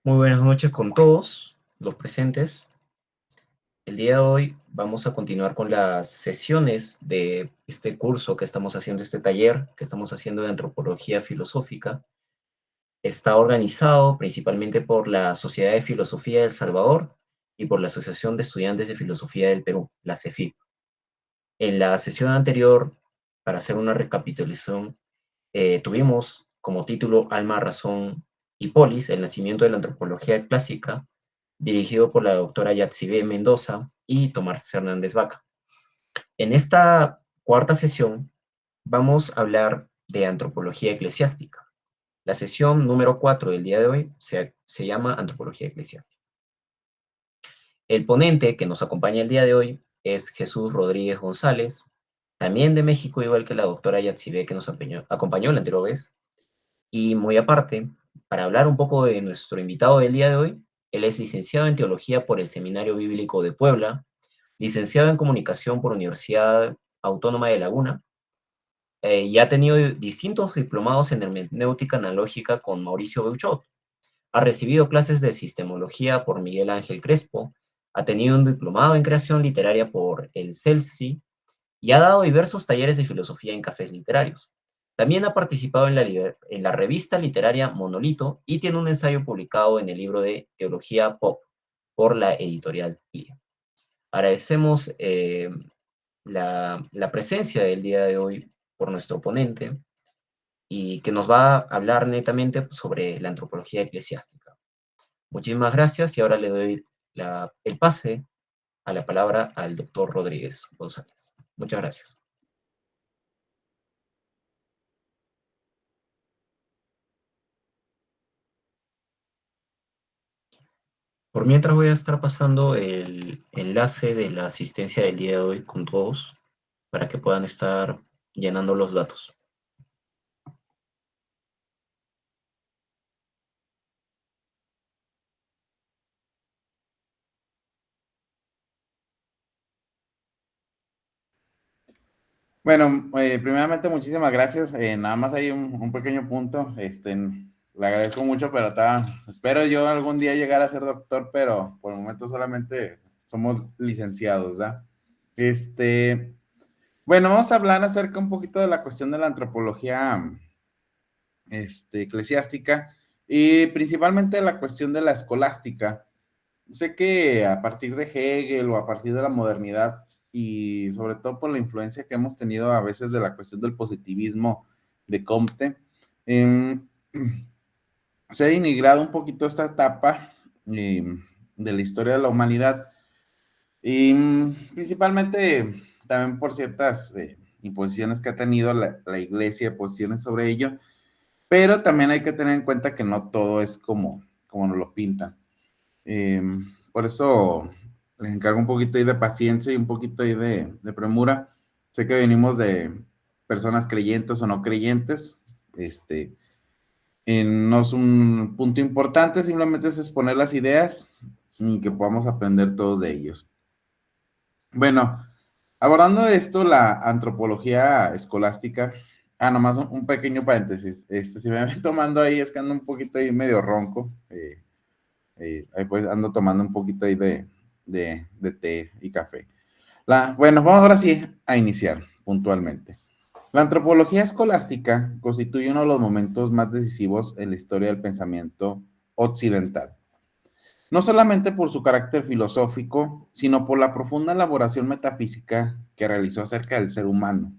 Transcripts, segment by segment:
Muy buenas noches con todos los presentes. El día de hoy vamos a continuar con las sesiones de este curso que estamos haciendo, este taller que estamos haciendo de antropología filosófica. Está organizado principalmente por la Sociedad de Filosofía de El Salvador y por la Asociación de Estudiantes de Filosofía del Perú, la CEFIP. En la sesión anterior, para hacer una recapitulación, tuvimos como título Alma, Razón y Polis, el nacimiento de la antropología clásica, dirigido por la doctora Yatsibe Mendoza y Tomás Fernández Vaca. En esta cuarta sesión vamos a hablar de antropología eclesiástica. La sesión número 4 del día de hoy se llama Antropología eclesiástica. El ponente que nos acompaña el día de hoy es Jesús Rodríguez González, también de México, igual que la doctora Yatsibe que nos acompañó la anterior vez. Y muy aparte, para hablar un poco de nuestro invitado del día de hoy, él es licenciado en Teología por el Seminario Bíblico de Puebla, licenciado en Comunicación por Universidad Autónoma de Laguna, y ha tenido distintos diplomados en hermenéutica analógica con Mauricio Beuchot. Ha recibido clases de sistemología por Miguel Ángel Crespo, ha tenido un diplomado en creación literaria por el CELSI y ha dado diversos talleres de filosofía en cafés literarios. También ha participado en la revista literaria Monolito y tiene un ensayo publicado en el libro de Teología Pop por la editorial TIE. Agradecemos la presencia del día de hoy por nuestro ponente y que nos va a hablar netamente sobre la antropología eclesiástica. Muchísimas gracias y ahora le doy el pase a la palabra al doctor Rodríguez González. Muchas gracias. Por mientras voy a estar pasando el enlace de la asistencia del día de hoy con todos para que puedan estar llenando los datos. Bueno, primeramente muchísimas gracias. Nada más hay un pequeño punto. Le agradezco mucho, pero espero yo algún día llegar a ser doctor, pero por el momento solamente somos licenciados, ¿verdad? Bueno, vamos a hablar acerca un poquito de la cuestión de la antropología, eclesiástica y principalmente de la cuestión de la escolástica. Sé que a partir de Hegel o a partir de la modernidad y sobre todo por la influencia que hemos tenido a veces de la cuestión del positivismo de Comte, eh, se ha denigrado un poquito esta etapa de la historia de la humanidad y principalmente también por ciertas imposiciones que ha tenido la iglesia, posiciones sobre ello, pero también hay que tener en cuenta que no todo es como nos lo pintan. Por eso les encargo un poquito ahí de paciencia y un poquito ahí de premura. Sé que venimos de personas creyentes o no creyentes. No es un punto importante, simplemente es exponer las ideas y que podamos aprender todos de ellos. Bueno, abordando esto, la antropología escolástica. Nomás un pequeño paréntesis. Si me ven tomando ahí, es que ando un poquito ahí medio ronco. Ahí pues ando tomando un poquito ahí de té y café. Bueno, vamos ahora sí a iniciar puntualmente. La antropología escolástica constituye uno de los momentos más decisivos en la historia del pensamiento occidental. No solamente por su carácter filosófico, sino por la profunda elaboración metafísica que realizó acerca del ser humano.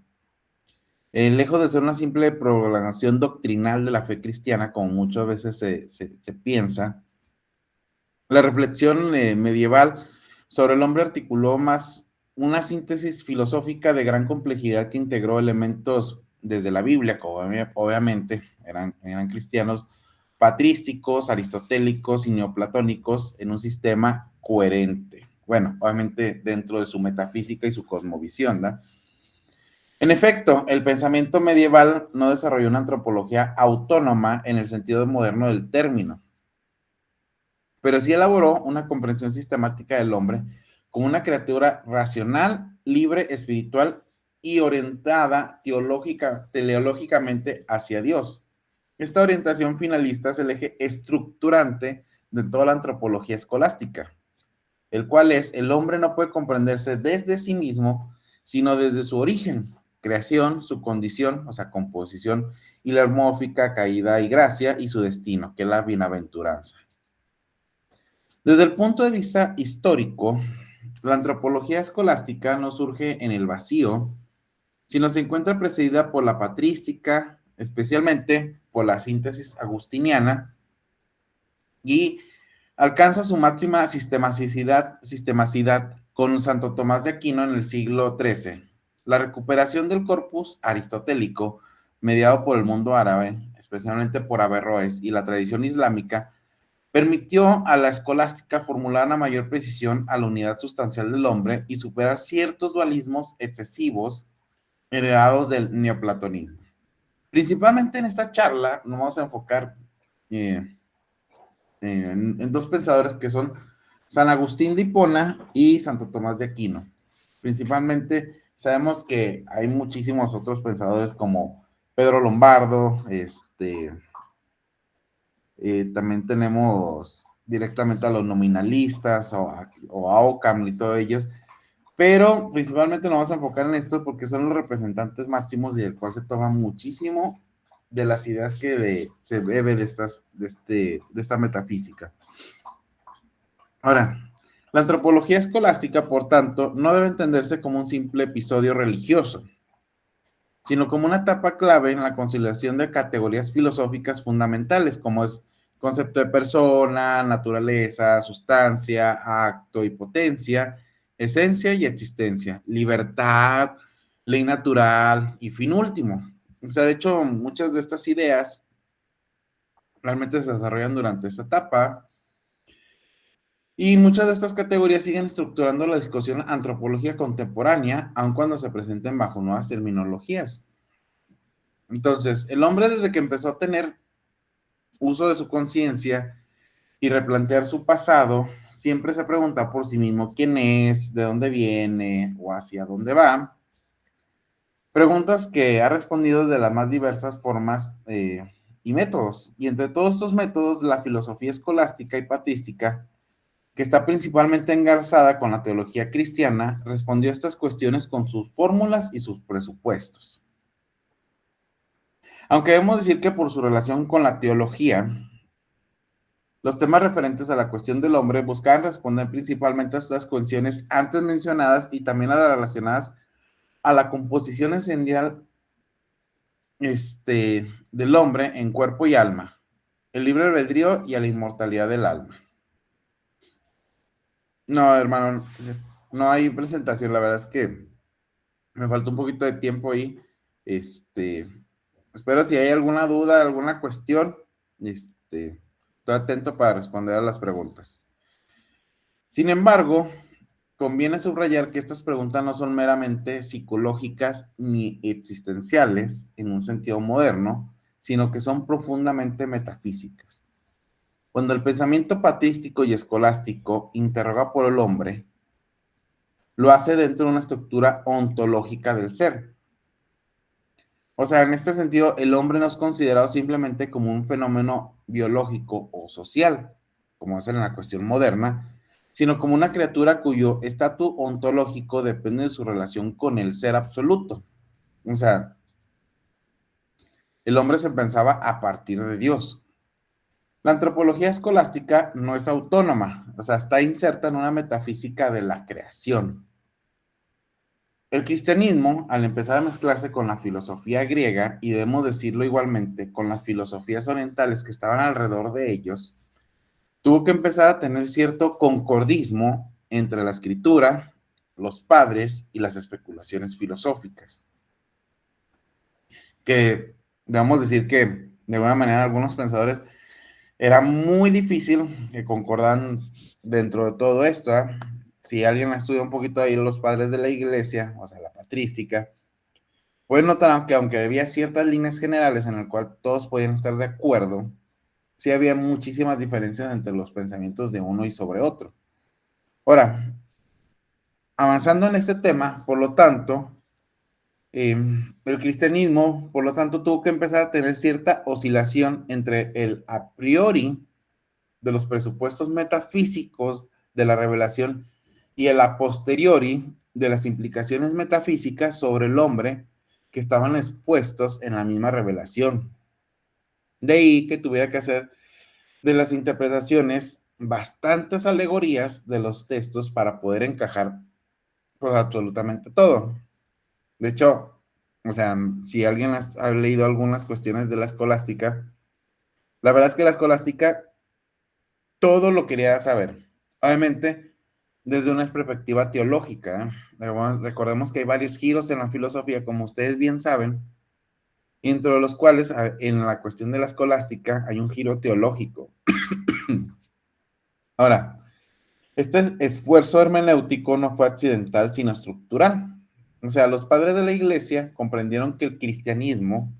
Lejos de ser una simple prolongación doctrinal de la fe cristiana, como muchas veces se piensa, la reflexión medieval sobre el hombre articuló más una síntesis filosófica de gran complejidad que integró elementos desde la Biblia, que obviamente eran cristianos, patrísticos, aristotélicos y neoplatónicos en un sistema coherente. Bueno, obviamente dentro de su metafísica y su cosmovisión, ¿da? En efecto, el pensamiento medieval no desarrolló una antropología autónoma en el sentido moderno del término, pero sí elaboró una comprensión sistemática del hombre como una criatura racional, libre, espiritual y orientada teleológicamente hacia Dios. Esta orientación finalista es el eje estructurante de toda la antropología escolástica, el cual es: el hombre no puede comprenderse desde sí mismo, sino desde su origen, creación, su condición, o sea, composición, y la hermófica, caída y gracia, y su destino, que es la bienaventuranza. Desde el punto de vista histórico, la antropología escolástica no surge en el vacío, sino se encuentra precedida por la patrística, especialmente por la síntesis agustiniana, y alcanza su máxima sistemacidad con Santo Tomás de Aquino en el siglo XIII. La recuperación del corpus aristotélico, mediado por el mundo árabe, especialmente por Averroes, y la tradición islámica, permitió a la escolástica formular una mayor precisión a la unidad sustancial del hombre y superar ciertos dualismos excesivos heredados del neoplatonismo. Principalmente en esta charla nos vamos a enfocar eh, en dos pensadores que son San Agustín de Hipona y Santo Tomás de Aquino. Principalmente sabemos que hay muchísimos otros pensadores como Pedro Lombardo, también tenemos directamente a los nominalistas o a Occam y todos ellos, pero principalmente nos vamos a enfocar en esto porque son los representantes máximos y del cual se toma muchísimo de las ideas que se bebe de esta metafísica. Ahora, la antropología escolástica, por tanto, no debe entenderse como un simple episodio religioso, sino como una etapa clave en la conciliación de categorías filosóficas fundamentales, como es concepto de persona, naturaleza, sustancia, acto y potencia, esencia y existencia, libertad, ley natural y fin último. O sea, de hecho, muchas de estas ideas realmente se desarrollan durante esta etapa y muchas de estas categorías siguen estructurando la discusión antropología contemporánea, aun cuando se presenten bajo nuevas terminologías. Entonces, el hombre desde que empezó a tener uso de su conciencia y replantear su pasado, siempre se pregunta por sí mismo quién es, de dónde viene o hacia dónde va. Preguntas que ha respondido de las más diversas formas y métodos. Y entre todos estos métodos, la filosofía escolástica y patrística, que está principalmente engarzada con la teología cristiana, respondió a estas cuestiones con sus fórmulas y sus presupuestos. Aunque debemos decir que por su relación con la teología, los temas referentes a la cuestión del hombre buscaban responder principalmente a estas cuestiones antes mencionadas y también a las relacionadas a la composición esencial del hombre en cuerpo y alma, el libre albedrío y a la inmortalidad del alma. No, hermano, no hay presentación, la verdad es que me faltó un poquito de tiempo ahí. Espero si hay alguna duda, alguna cuestión, estoy atento para responder a las preguntas. Sin embargo, conviene subrayar que estas preguntas no son meramente psicológicas ni existenciales en un sentido moderno, sino que son profundamente metafísicas. Cuando el pensamiento patrístico y escolástico interroga por el hombre, lo hace dentro de una estructura ontológica del ser. O sea, en este sentido, el hombre no es considerado simplemente como un fenómeno biológico o social, como es en la cuestión moderna, sino como una criatura cuyo estatus ontológico depende de su relación con el ser absoluto. O sea, el hombre se pensaba a partir de Dios. La antropología escolástica no es autónoma, o sea, está inserta en una metafísica de la creación. El cristianismo, al empezar a mezclarse con la filosofía griega, y debemos decirlo igualmente, con las filosofías orientales que estaban alrededor de ellos, tuvo que empezar a tener cierto concordismo entre la escritura, los padres y las especulaciones filosóficas. Que debemos decir que, de alguna manera, algunos pensadores era muy difícil que concordan dentro de todo esto. Si alguien estudia un poquito ahí los padres de la iglesia, o sea, la patrística, puede notar que aunque había ciertas líneas generales en las cuales todos podían estar de acuerdo, sí había muchísimas diferencias entre los pensamientos de uno y sobre otro. Ahora, avanzando en este tema, por lo tanto, el cristianismo, por lo tanto, tuvo que empezar a tener cierta oscilación entre el a priori de los presupuestos metafísicos de la revelación y el a posteriori de las implicaciones metafísicas sobre el hombre que estaban expuestos en la misma revelación. De ahí que tuviera que hacer de las interpretaciones bastantes alegorías de los textos para poder encajar pues absolutamente todo. De hecho, o sea, si alguien ha leído algunas cuestiones de la escolástica, la verdad es que la escolástica todo lo quería saber. Obviamente, desde una perspectiva teológica. Recordemos que hay varios giros en la filosofía, como ustedes bien saben, entre los cuales en la cuestión de la escolástica hay un giro teológico. Ahora, este esfuerzo hermenéutico no fue accidental, sino estructural. O sea, los padres de la iglesia comprendieron que el cristianismo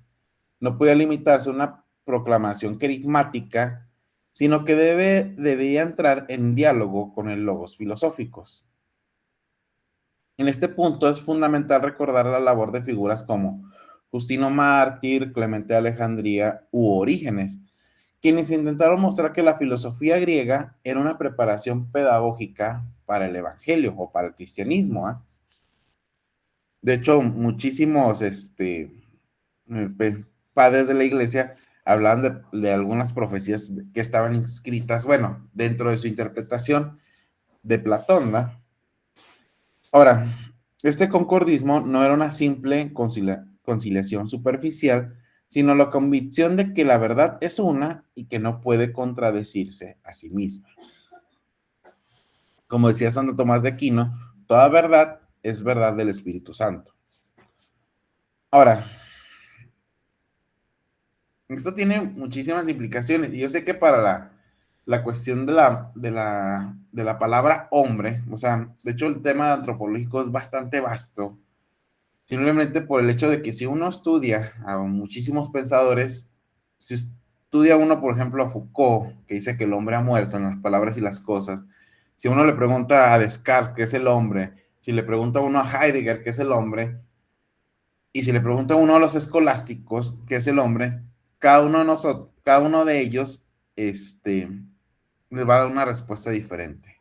no podía limitarse a una proclamación querigmática, sino que debía entrar en diálogo con el logos filosóficos. En este punto es fundamental recordar la labor de figuras como Justino Mártir, Clemente de Alejandría u Orígenes, quienes intentaron mostrar que la filosofía griega era una preparación pedagógica para el evangelio o para el cristianismo. De hecho, muchísimos padres de la iglesia hablaban de algunas profecías que estaban inscritas, bueno, dentro de su interpretación de Platón, ¿no? Ahora, este concordismo no era una simple conciliación superficial, sino la convicción de que la verdad es una y que no puede contradecirse a sí misma. Como decía Santo Tomás de Aquino, toda verdad es verdad del Espíritu Santo. Ahora, esto tiene muchísimas implicaciones y yo sé que para la cuestión de la palabra hombre, o sea, de hecho el tema antropológico es bastante vasto, simplemente por el hecho de que si uno estudia a muchísimos pensadores, si estudia uno, por ejemplo, a Foucault, que dice que el hombre ha muerto en las palabras y las cosas, si uno le pregunta a Descartes qué es el hombre, si le pregunta a uno a Heidegger qué es el hombre, y si le pregunta a uno a los escolásticos qué es el hombre, cada uno de nosotros, cada uno de ellos, les va a dar una respuesta diferente.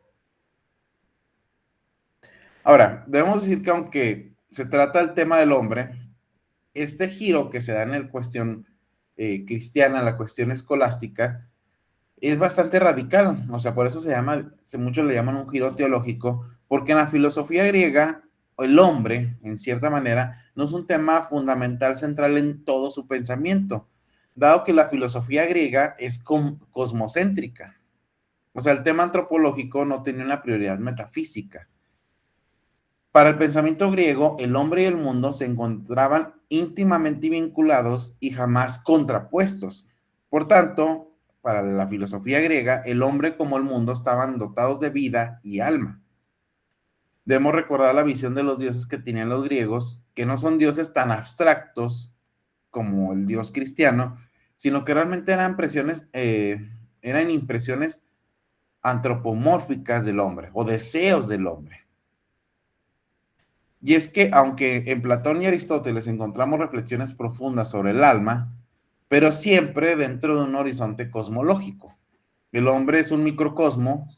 Ahora, debemos decir que aunque se trata del tema del hombre, este giro que se da en la cuestión cristiana, la cuestión escolástica, es bastante radical. O sea, por eso muchos le llaman un giro teológico, porque en la filosofía griega, el hombre, en cierta manera, no es un tema fundamental, central en todo su pensamiento, dado que la filosofía griega es cosmocéntrica. O sea, el tema antropológico no tenía una prioridad metafísica. Para el pensamiento griego, el hombre y el mundo se encontraban íntimamente vinculados y jamás contrapuestos. Por tanto, para la filosofía griega, el hombre como el mundo estaban dotados de vida y alma. Debemos recordar la visión de los dioses que tenían los griegos, que no son dioses tan abstractos como el dios cristiano, sino que realmente eran impresiones antropomórficas del hombre o deseos del hombre. Y es que, aunque en Platón y Aristóteles encontramos reflexiones profundas sobre el alma, pero siempre dentro de un horizonte cosmológico. El hombre es un microcosmo,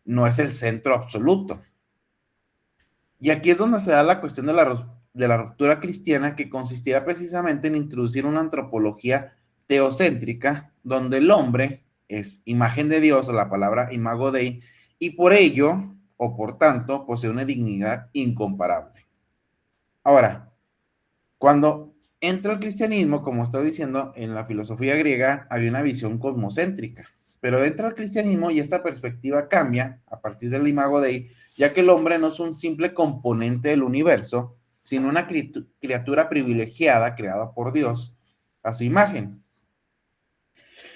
no es el centro absoluto. Y aquí es donde se da la cuestión de la ruptura cristiana, que consistía precisamente en introducir una antropología teocéntrica, donde el hombre es imagen de Dios, o la palabra imago Dei, y por ello, o por tanto, posee una dignidad incomparable. Ahora, cuando entra el cristianismo, como estoy diciendo, en la filosofía griega había una visión cosmocéntrica, pero entra el cristianismo y esta perspectiva cambia a partir del imago Dei, ya que el hombre no es un simple componente del universo, sino una criatura privilegiada creada por Dios a su imagen.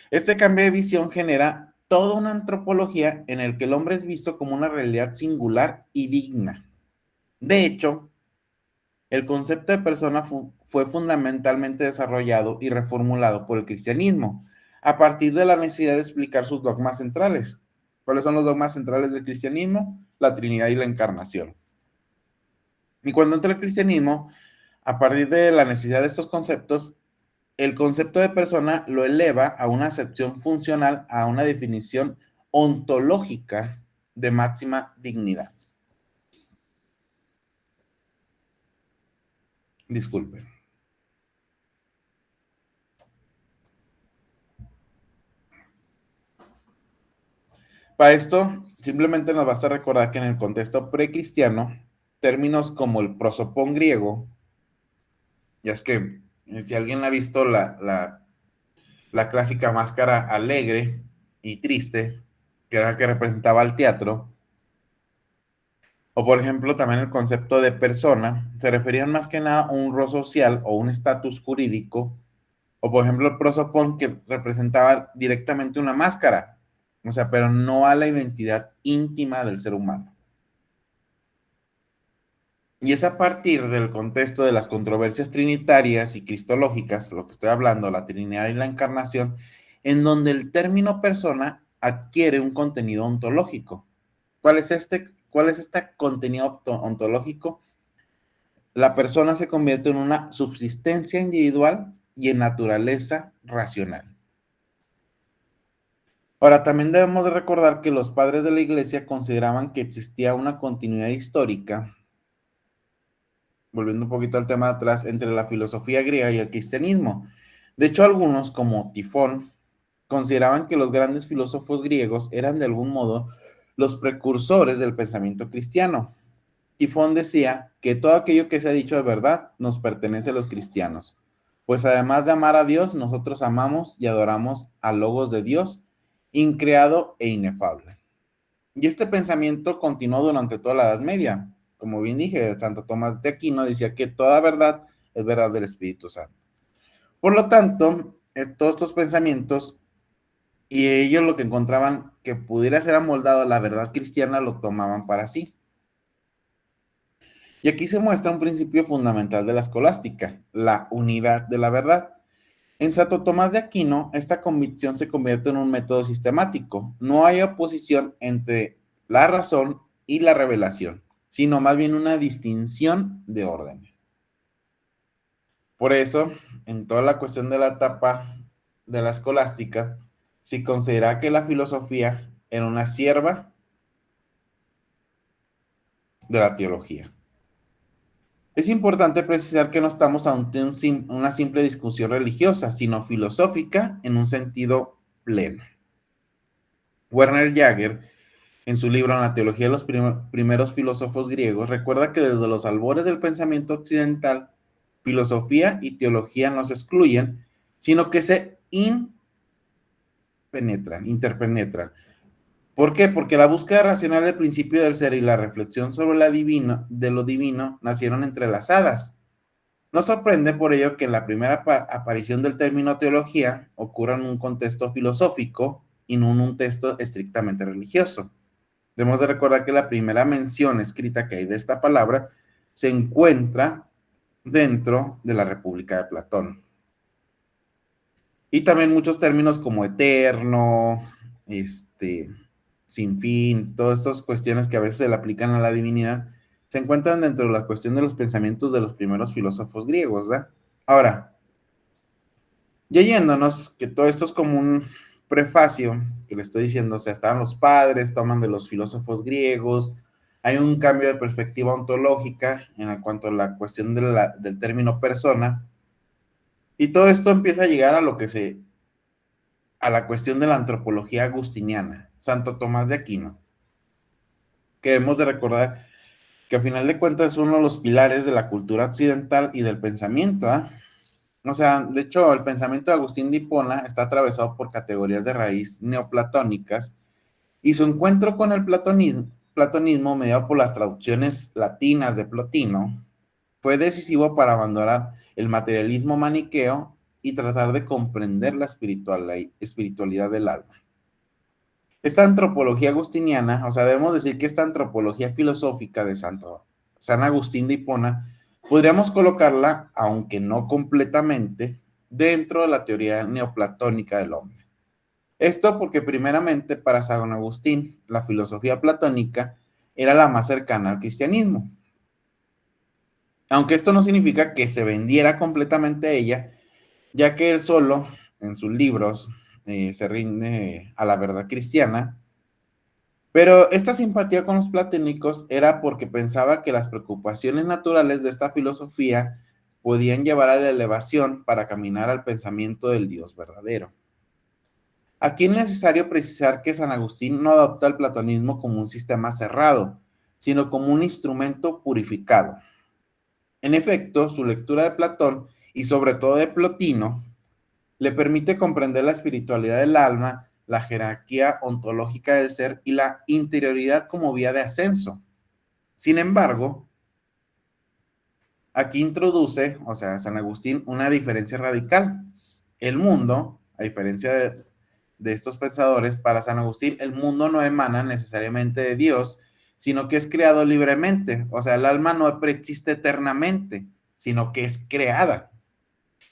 Este cambio de visión genera toda una antropología en el que el hombre es visto como una realidad singular y digna. De hecho, el concepto de persona fue fundamentalmente desarrollado y reformulado por el cristianismo a partir de la necesidad de explicar sus dogmas centrales. ¿Cuáles son los dogmas centrales del cristianismo? La Trinidad y la Encarnación. Y cuando entra el cristianismo, a partir de la necesidad de estos conceptos, el concepto de persona lo eleva a una acepción funcional, a una definición ontológica de máxima dignidad. Disculpen. Para esto, simplemente nos basta recordar que en el contexto precristiano, términos como el prosopón griego, ya es que si alguien ha visto la clásica máscara alegre y triste, que era la que representaba el teatro, o por ejemplo también el concepto de persona, se referían más que nada a un rol social o un estatus jurídico, o por ejemplo el prosopón que representaba directamente una máscara, o sea, pero no a la identidad íntima del ser humano. Y es a partir del contexto de las controversias trinitarias y cristológicas, lo que estoy hablando, la Trinidad y la Encarnación, en donde el término persona adquiere un contenido ontológico. ¿Cuál es este contenido ontológico? La persona se convierte en una subsistencia individual y en naturaleza racional. Ahora, también debemos de recordar que los padres de la Iglesia consideraban que existía una continuidad histórica, volviendo un poquito al tema de atrás, entre la filosofía griega y el cristianismo. De hecho, algunos, como Tifón, consideraban que los grandes filósofos griegos eran de algún modo los precursores del pensamiento cristiano. Tifón decía que todo aquello que se ha dicho de verdad nos pertenece a los cristianos, pues además de amar a Dios, nosotros amamos y adoramos al Logos de Dios, increado e inefable. Y este pensamiento continuó durante toda la Edad Media. Como bien dije, Santo Tomás de Aquino decía que toda verdad es verdad del Espíritu Santo. Por lo tanto, todos estos pensamientos y ellos lo que encontraban que pudiera ser amoldado a la verdad cristiana lo tomaban para sí. Y aquí se muestra un principio fundamental de la escolástica, la unidad de la verdad. En Santo Tomás de Aquino, esta convicción se convierte en un método sistemático. No hay oposición entre la razón y la revelación, sino más bien una distinción de órdenes. Por eso, en toda la cuestión de la etapa de la escolástica, se considera que la filosofía era una sierva de la teología. Es importante precisar que no estamos ante una simple discusión religiosa, sino filosófica en un sentido pleno. Werner Jaeger, en su libro La teología de los primeros filósofos griegos, recuerda que desde los albores del pensamiento occidental, filosofía y teología no se excluyen, sino que se interpenetran. ¿Por qué? Porque la búsqueda racional del principio del ser y la reflexión sobre de lo divino nacieron entrelazadas. No sorprende por ello que la primera aparición del término teología ocurra en un contexto filosófico y no en un texto estrictamente religioso. Debemos de recordar que la primera mención escrita que hay de esta palabra se encuentra dentro de la República de Platón. Y también muchos términos como eterno, sin fin, todas estas cuestiones que a veces se le aplican a la divinidad, se encuentran dentro de la cuestión de los pensamientos de los primeros filósofos griegos, ¿verdad? Ahora, ya yéndonos, que todo esto es como un prefacio que le estoy diciendo, o sea, estaban los padres, toman de los filósofos griegos, hay un cambio de perspectiva ontológica en cuanto a la cuestión del término persona, y todo esto empieza a llegar a la cuestión de la antropología agustiniana, Santo Tomás de Aquino, que debemos de recordar que a final de cuentas es uno de los pilares de la cultura occidental y del pensamiento, ¿eh? O sea, de hecho, el pensamiento de Agustín de Hipona está atravesado por categorías de raíz neoplatónicas y su encuentro con el platonismo mediado por las traducciones latinas de Plotino fue decisivo para abandonar el materialismo maniqueo y tratar de comprender la espiritualidad del alma. Esta antropología agustiniana, o sea, debemos decir que esta antropología filosófica de San Agustín de Hipona, podríamos colocarla, aunque no completamente, dentro de la teoría neoplatónica del hombre. Esto porque primeramente para San Agustín, la filosofía platónica era la más cercana al cristianismo. Aunque esto no significa que se vendiera completamente a ella, ya que él solo, en sus libros, se rinde a la verdad cristiana, pero esta simpatía con los platónicos era porque pensaba que las preocupaciones naturales de esta filosofía podían llevar a la elevación para caminar al pensamiento del Dios verdadero. Aquí es necesario precisar que San Agustín no adopta el platonismo como un sistema cerrado, sino como un instrumento purificado. En efecto, su lectura de Platón y sobre todo de Plotino le permite comprender la espiritualidad del alma, la jerarquía ontológica del ser y la interioridad como vía de ascenso. Sin embargo, aquí introduce, o sea, San Agustín, una diferencia radical. El mundo, a diferencia de estos pensadores, para San Agustín, el mundo no emana necesariamente de Dios, sino que es creado libremente. O sea, el alma no preexiste eternamente, sino que es creada.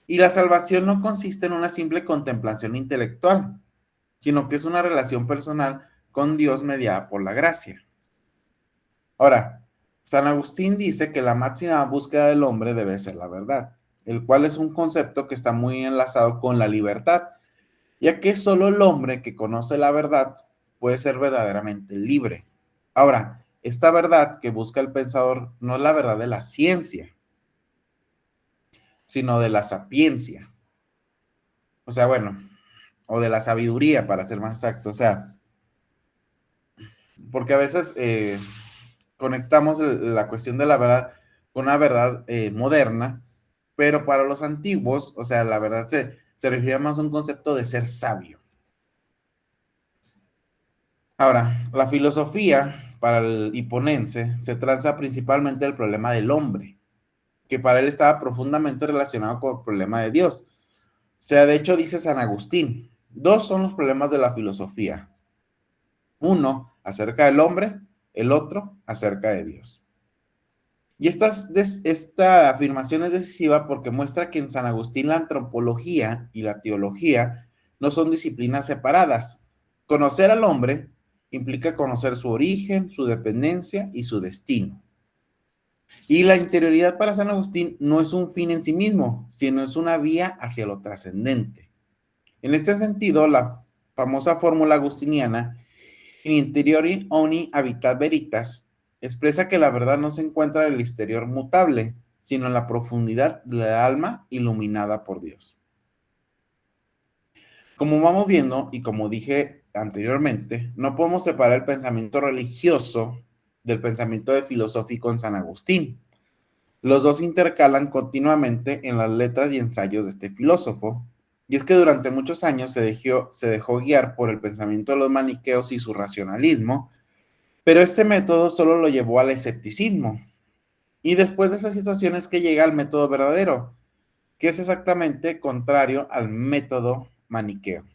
Y la salvación no consiste en una simple contemplación intelectual, sino que es una relación personal con Dios mediada por la gracia. Ahora, San Agustín dice que la máxima búsqueda del hombre debe ser la verdad, el cual es un concepto que está muy enlazado con la libertad, ya que solo el hombre que conoce la verdad puede ser verdaderamente libre. Ahora, esta verdad que busca el pensador no es la verdad de la ciencia, sino de la sapiencia. O sea, bueno, o de la sabiduría, para ser más exacto. O sea, porque a veces conectamos la cuestión de la verdad con una verdad moderna, pero para los antiguos, o sea, la verdad se refería más a un concepto de ser sabio. Ahora, la filosofía para el hiponense se trata principalmente del problema del hombre, que para él estaba profundamente relacionado con el problema de Dios. O sea, de hecho dice San Agustín, dos son los problemas de la filosofía. Uno acerca del hombre, el otro acerca de Dios. Y esta afirmación es decisiva porque muestra que en San Agustín la antropología y la teología no son disciplinas separadas. Conocer al hombre implica conocer su origen, su dependencia y su destino. Y la interioridad para San Agustín no es un fin en sí mismo, sino es una vía hacia lo trascendente. En este sentido, la famosa fórmula agustiniana, in interiori omni habitat veritas, expresa que la verdad no se encuentra en el exterior mutable, sino en la profundidad del alma iluminada por Dios. Como vamos viendo, y como dije anteriormente, no podemos separar el pensamiento religioso del pensamiento filosófico en San Agustín. Los dos intercalan continuamente en las letras y ensayos de este filósofo, y es que durante muchos años se dejó guiar por el pensamiento de los maniqueos y su racionalismo, pero este método solo lo llevó al escepticismo. Y después de esas situaciones que llega al método verdadero, que es exactamente contrario al método maniqueo.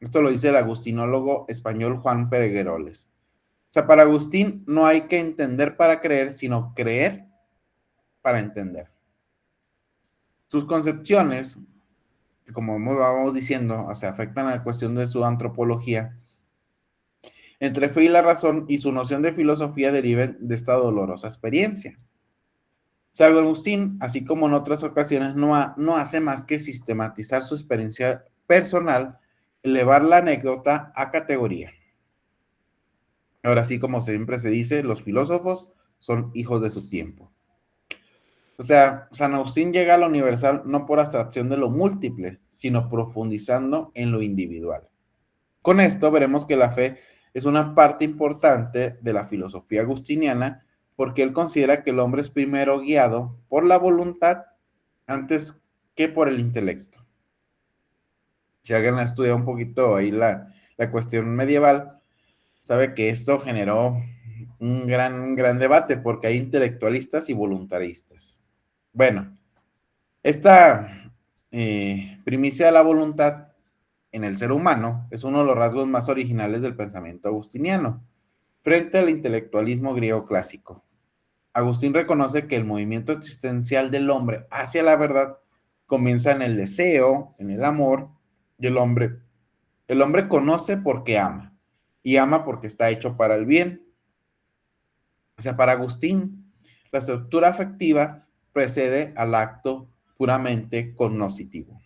Esto lo dice el agustinólogo español Juan Pegueroles. O sea, para Agustín no hay que entender para creer, sino creer para entender. Sus concepciones, que como vamos diciendo, o sea, afectan a la cuestión de su antropología, entre fe y la razón y su noción de filosofía deriven de esta dolorosa experiencia. San Agustín, así como en otras ocasiones, no hace más que sistematizar su experiencia personal, elevar la anécdota a categoría. Ahora sí, como siempre se dice, los filósofos son hijos de su tiempo. O sea, San Agustín llega a lo universal no por abstracción de lo múltiple, sino profundizando en lo individual. Con esto veremos que la fe es una parte importante de la filosofía agustiniana porque él considera que el hombre es primero guiado por la voluntad antes que por el intelecto. Si alguien ha estudiado un poquito ahí la cuestión medieval, sabe que esto generó un gran debate porque hay intelectualistas y voluntaristas. Bueno, esta primicia de la voluntad en el ser humano es uno de los rasgos más originales del pensamiento agustiniano, frente al intelectualismo griego clásico. Agustín reconoce que el movimiento existencial del hombre hacia la verdad comienza en el deseo, en el amor, y el hombre conoce porque ama, y ama porque está hecho para el bien. O sea, para Agustín, la estructura afectiva precede al acto puramente cognoscitivo.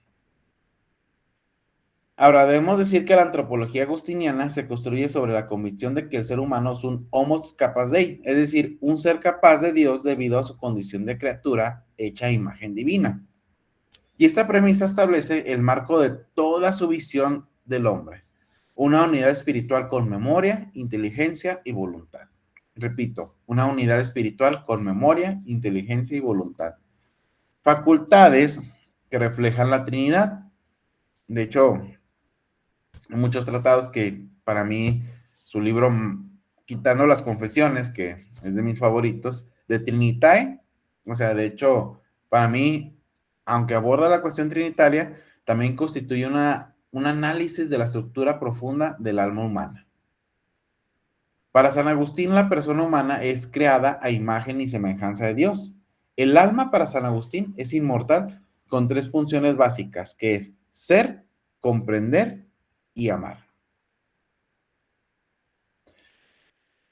Ahora, debemos decir que la antropología agustiniana se construye sobre la convicción de que el ser humano es un homo capaz dei, es decir, un ser capaz de Dios debido a su condición de criatura hecha a imagen divina. Y esta premisa establece el marco de toda su visión del hombre, una unidad espiritual con memoria, inteligencia y voluntad. Repito, una unidad espiritual con memoria, inteligencia y voluntad. Facultades que reflejan la Trinidad. De hecho, hay muchos tratados que para mí, su libro, quitando las confesiones, que es de mis favoritos, de Trinitae, o sea, de hecho, para mí, aunque aborda la cuestión trinitaria, también constituye un análisis de la estructura profunda del alma humana. Para San Agustín, la persona humana es creada a imagen y semejanza de Dios. El alma para San Agustín es inmortal con tres funciones básicas, que es ser, comprender y amar.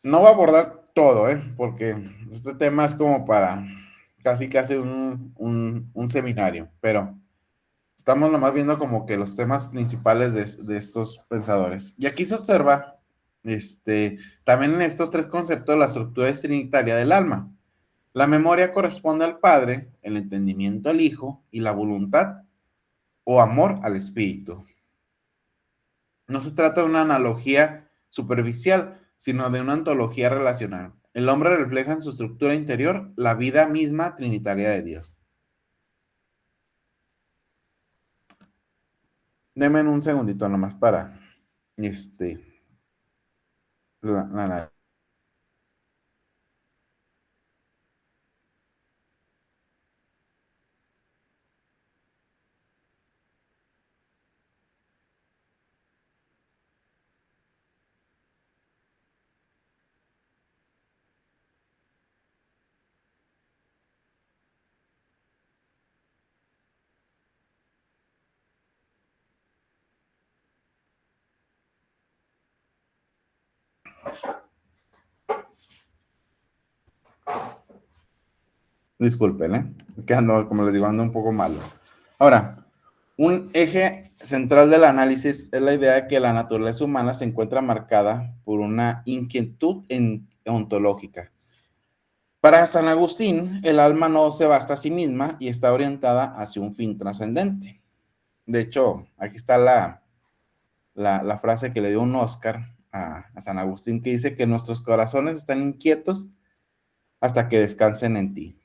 No va a abordar todo, porque este tema es como para casi un seminario, pero estamos nomás viendo como que los temas principales de estos pensadores. Y aquí se observa, también en estos tres conceptos, la estructura trinitaria del alma. La memoria corresponde al Padre, el entendimiento al Hijo y la voluntad o amor al Espíritu. No se trata de una analogía superficial, sino de una ontología relacional. El hombre refleja en su estructura interior la vida misma trinitaria de Dios. Denme un segundito nomás para la. Disculpen, que ando, como les digo, ando un poco malo. Ahora, un eje central del análisis es la idea de que la naturaleza humana se encuentra marcada por una inquietud ontológica. Para San Agustín, el alma no se basta a sí misma y está orientada hacia un fin trascendente. De hecho, aquí está la frase que le dio un Oscar a San Agustín, que dice que nuestros corazones están inquietos hasta que descansen en ti.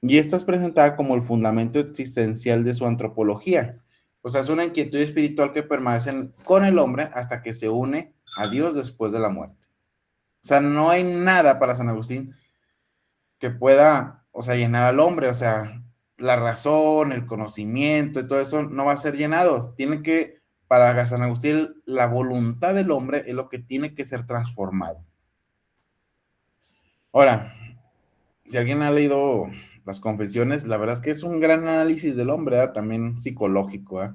Y esta es presentada como el fundamento existencial de su antropología. O sea, es una inquietud espiritual que permanece con el hombre hasta que se une a Dios después de la muerte. O sea, no hay nada para San Agustín que pueda, o sea, llenar al hombre. O sea, la razón, el conocimiento y todo eso no va a ser llenado. Tiene que, para San Agustín, la voluntad del hombre es lo que tiene que ser transformado. Ahora, si alguien ha leído las confesiones, la verdad es que es un gran análisis del hombre, también psicológico.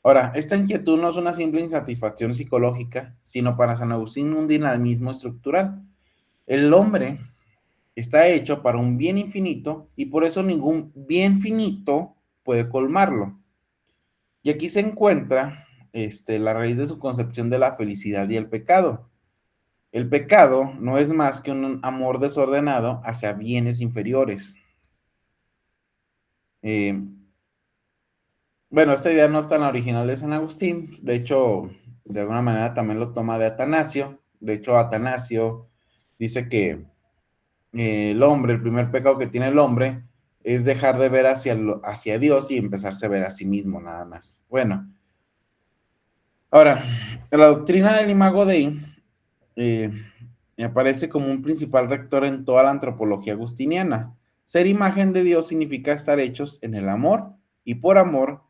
Ahora, esta inquietud no es una simple insatisfacción psicológica, sino para San Agustín un dinamismo estructural. El hombre está hecho para un bien infinito y por eso ningún bien finito puede colmarlo. Y aquí se encuentra la raíz de su concepción de la felicidad y el pecado. El pecado no es más que un amor desordenado hacia bienes inferiores. Bueno, esta idea no es tan original de San Agustín. De hecho, de alguna manera también lo toma de Atanasio. De hecho, Atanasio dice que el hombre, el primer pecado que tiene el hombre, es dejar de ver hacia Dios y empezarse a ver a sí mismo, nada más. Bueno, ahora, la doctrina del Imago Dei me aparece como un principal rector en toda la antropología agustiniana. Ser imagen de Dios significa estar hechos en el amor y por amor,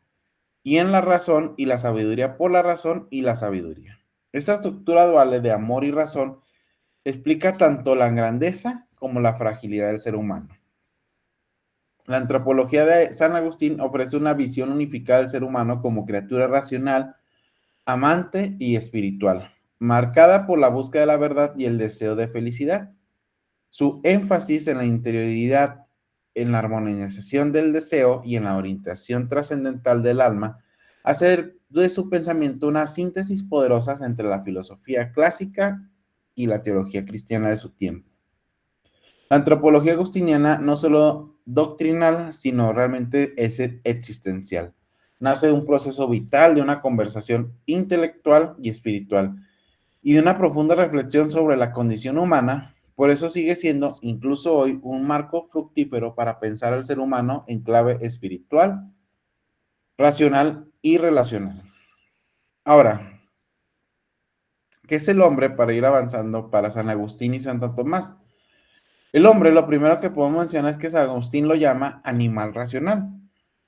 y en la razón y la sabiduría por la razón y la sabiduría. Esta estructura dual de amor y razón explica tanto la grandeza como la fragilidad del ser humano. La antropología de San Agustín ofrece una visión unificada del ser humano como criatura racional, amante y espiritual, marcada por la búsqueda de la verdad y el deseo de felicidad. Su énfasis en la interioridad, en la armonización del deseo y en la orientación trascendental del alma hacer de su pensamiento una síntesis poderosa entre la filosofía clásica y la teología cristiana de su tiempo. La antropología agustiniana no solo doctrinal, sino realmente es existencial. Nace de un proceso vital, de una conversación intelectual y espiritual, y de una profunda reflexión sobre la condición humana. Por eso sigue siendo, incluso hoy, un marco fructífero para pensar al ser humano en clave espiritual, racional y relacional. Ahora, ¿qué es el hombre para ir avanzando para San Agustín y Santo Tomás? El hombre, lo primero que podemos mencionar es que San Agustín lo llama animal racional.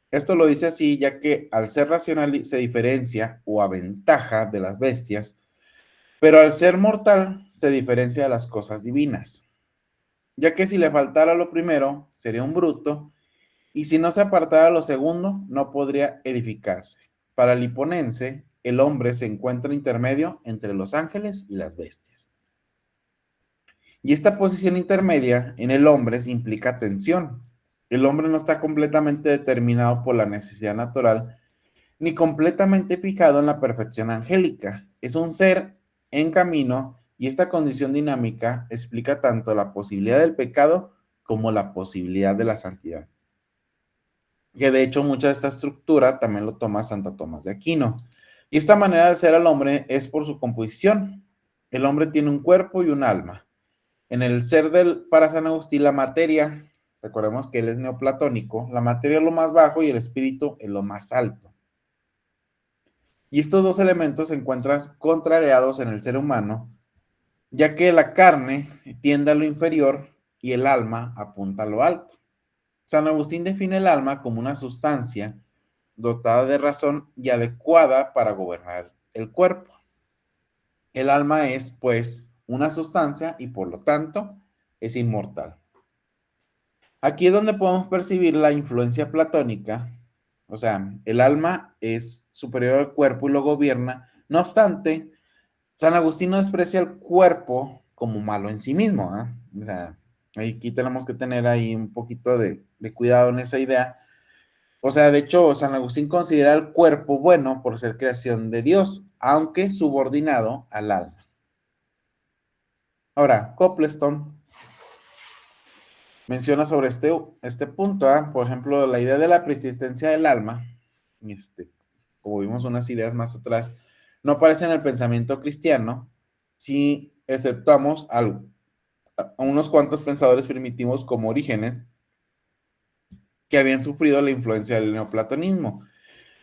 Esto lo dice así, ya que al ser racional se diferencia o aventaja de las bestias, pero al ser mortal se diferencia de las cosas divinas, ya que si le faltara lo primero, sería un bruto, y si no se apartara lo segundo, no podría edificarse. Para el hiponense, el hombre se encuentra intermedio entre los ángeles y las bestias. Y esta posición intermedia en el hombre implica tensión. El hombre no está completamente determinado por la necesidad natural, ni completamente fijado en la perfección angélica. Es un ser en camino y esta condición dinámica explica tanto la posibilidad del pecado como la posibilidad de la santidad. Que de hecho mucha de esta estructura también lo toma Santo Tomás de Aquino. Y esta manera de ser al hombre es por su composición. El hombre tiene un cuerpo y un alma. En el ser para San Agustín, la materia, recordemos que él es neoplatónico, la materia es lo más bajo y el espíritu es lo más alto. Y estos dos elementos se encuentran contrariados en el ser humano, ya que la carne tiende a lo inferior y el alma apunta a lo alto. San Agustín define el alma como una sustancia dotada de razón y adecuada para gobernar el cuerpo. El alma es, pues, una sustancia y por lo tanto es inmortal. Aquí es donde podemos percibir la influencia platónica, o sea, el alma es superior al cuerpo y lo gobierna. No obstante, San Agustín no desprecia el cuerpo como malo en sí mismo, ¿eh? O sea, aquí tenemos que tener ahí un poquito de cuidado en esa idea. O sea, de hecho, San Agustín considera el cuerpo bueno por ser creación de Dios, aunque subordinado al alma. Ahora, Copleston menciona sobre este punto, ¿eh? Por ejemplo, la idea de la persistencia del alma, como vimos unas ideas más atrás, no aparece en el pensamiento cristiano si exceptuamos a unos cuantos pensadores primitivos como Orígenes, que habían sufrido la influencia del neoplatonismo.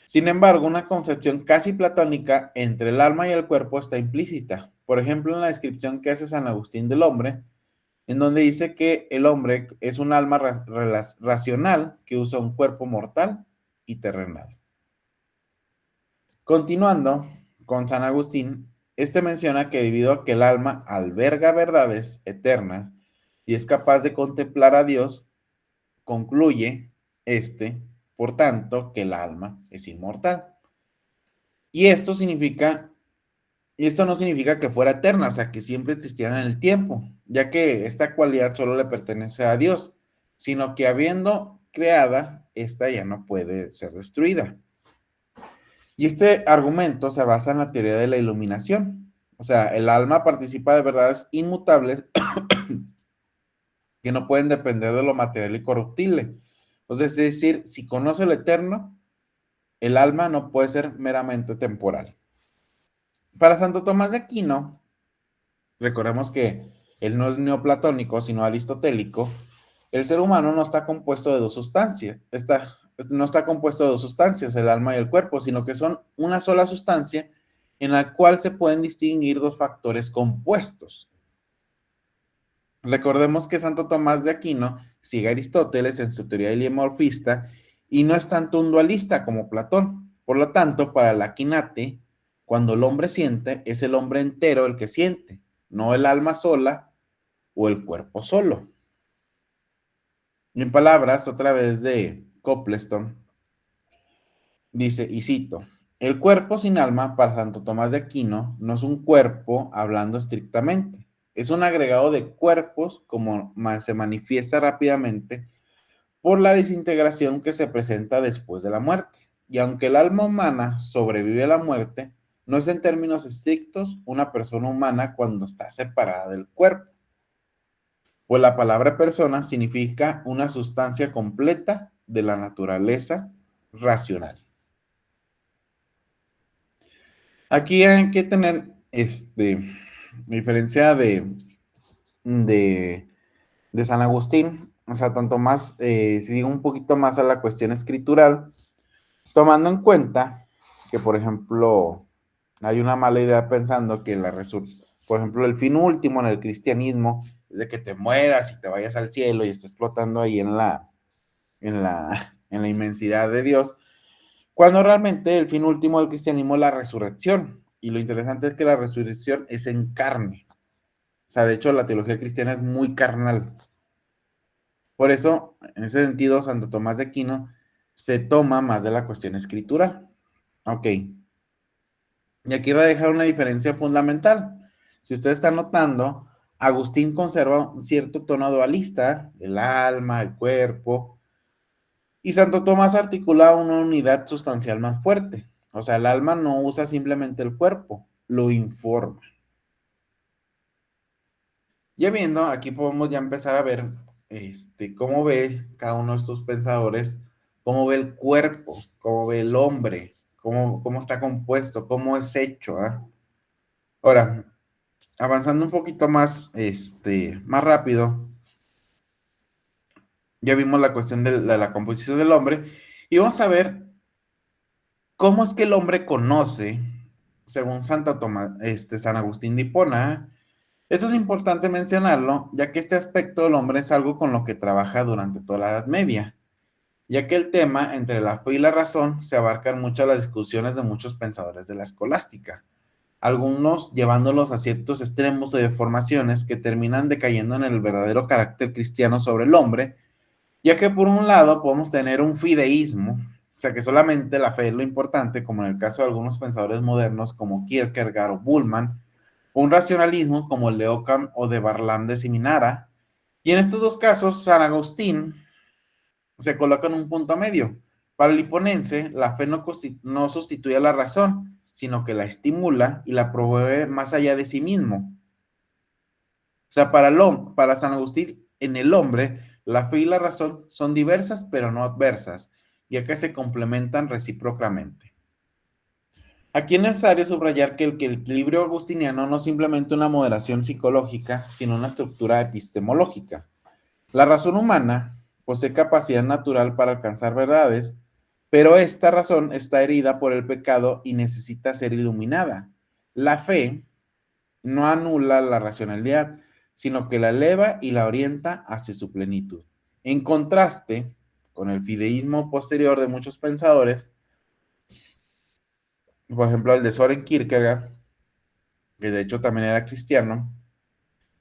Sin embargo, una concepción casi platónica entre el alma y el cuerpo está implícita. Por ejemplo, en la descripción que hace San Agustín del hombre, en donde dice que el hombre es un alma racional que usa un cuerpo mortal y terrenal. Continuando con San Agustín, menciona que debido a que el alma alberga verdades eternas y es capaz de contemplar a Dios, concluye por tanto, que el alma es inmortal. Y esto no significa que fuera eterna, o sea, que siempre existiera en el tiempo, ya que esta cualidad solo le pertenece a Dios, sino que habiendo creada, esta ya no puede ser destruida. Y este argumento se basa en la teoría de la iluminación. O sea, el alma participa de verdades inmutables que no pueden depender de lo material y corruptible. Entonces, es decir, si conoce lo eterno, el alma no puede ser meramente temporal. Para Santo Tomás de Aquino, recordemos que él no es neoplatónico, sino aristotélico, el ser humano no está compuesto de dos sustancias, no está compuesto de dos sustancias, el alma y el cuerpo, sino que son una sola sustancia en la cual se pueden distinguir dos factores compuestos. Recordemos que Santo Tomás de Aquino sigue a Aristóteles en su teoría heliomorfista y no es tanto un dualista como Platón. Por lo tanto, para el Aquinate, cuando el hombre siente, es el hombre entero el que siente, no el alma sola o el cuerpo solo. Y en palabras, otra vez de Copleston, dice, y cito, el cuerpo sin alma para Santo Tomás de Aquino no es un cuerpo hablando estrictamente, es un agregado de cuerpos como se manifiesta rápidamente por la desintegración que se presenta después de la muerte. y aunque el alma humana sobrevive a la muerte, no es en términos estrictos una persona humana cuando está separada del cuerpo, pues la palabra persona significa una sustancia completa de la naturaleza racional. Aquí hay que tener diferencia de, de San Agustín, o sea, tanto más, si digo un poquito más a la cuestión escritural, tomando en cuenta que, por ejemplo, hay una mala idea pensando que por ejemplo, el fin último en el cristianismo es de que te mueras y te vayas al cielo y estés flotando ahí en la inmensidad de Dios, cuando realmente el fin último del cristianismo es la resurrección. Y lo interesante es que la resurrección es en carne. O sea, de hecho, la teología cristiana es muy carnal. Por eso, en ese sentido, Santo Tomás de Aquino se toma más de la cuestión escritural. Ok. Y aquí voy a dejar una diferencia fundamental. Si usted está notando, Agustín conserva un cierto tono dualista, el alma, el cuerpo, y Santo Tomás articula una unidad sustancial más fuerte. O sea, el alma no usa simplemente el cuerpo, lo informa. Ya viendo, aquí podemos ya empezar a ver cómo ve cada uno de estos pensadores, cómo ve el cuerpo, cómo ve el hombre, cómo está compuesto, cómo es hecho. ¿Eh? Ahora, avanzando un poquito más rápido, ya vimos la cuestión de la composición del hombre y vamos a ver cómo es que el hombre conoce, según San Agustín de Hipona. Eso es importante mencionarlo, ya que este aspecto del hombre es algo con lo que trabaja durante toda la Edad Media, ya que el tema entre la fe y la razón se abarcan mucho las discusiones de muchos pensadores de la escolástica, algunos llevándolos a ciertos extremos o deformaciones que terminan decayendo en el verdadero carácter cristiano sobre el hombre, ya que por un lado podemos tener un fideísmo, o sea que solamente la fe es lo importante, como en el caso de algunos pensadores modernos como Kierkegaard o Bullmann, un racionalismo como el de Occam o de Barlam de Siminara, y en estos dos casos San Agustín se coloca en un punto medio. Para el hiponense, la fe no sustituye a la razón, sino que la estimula y la promueve más allá de sí mismo. O sea, para San Agustín, en el hombre, la fe y la razón son diversas, pero no adversas, ya que se complementan recíprocamente. Aquí es necesario subrayar que el equilibrio agustiniano no es simplemente una moderación psicológica, sino una estructura epistemológica. La razón humana posee capacidad natural para alcanzar verdades, pero esta razón está herida por el pecado y necesita ser iluminada. La fe no anula la racionalidad, sino que la eleva y la orienta hacia su plenitud. En contraste con el fideísmo posterior de muchos pensadores, por ejemplo el de Soren Kierkegaard, que de hecho también era cristiano,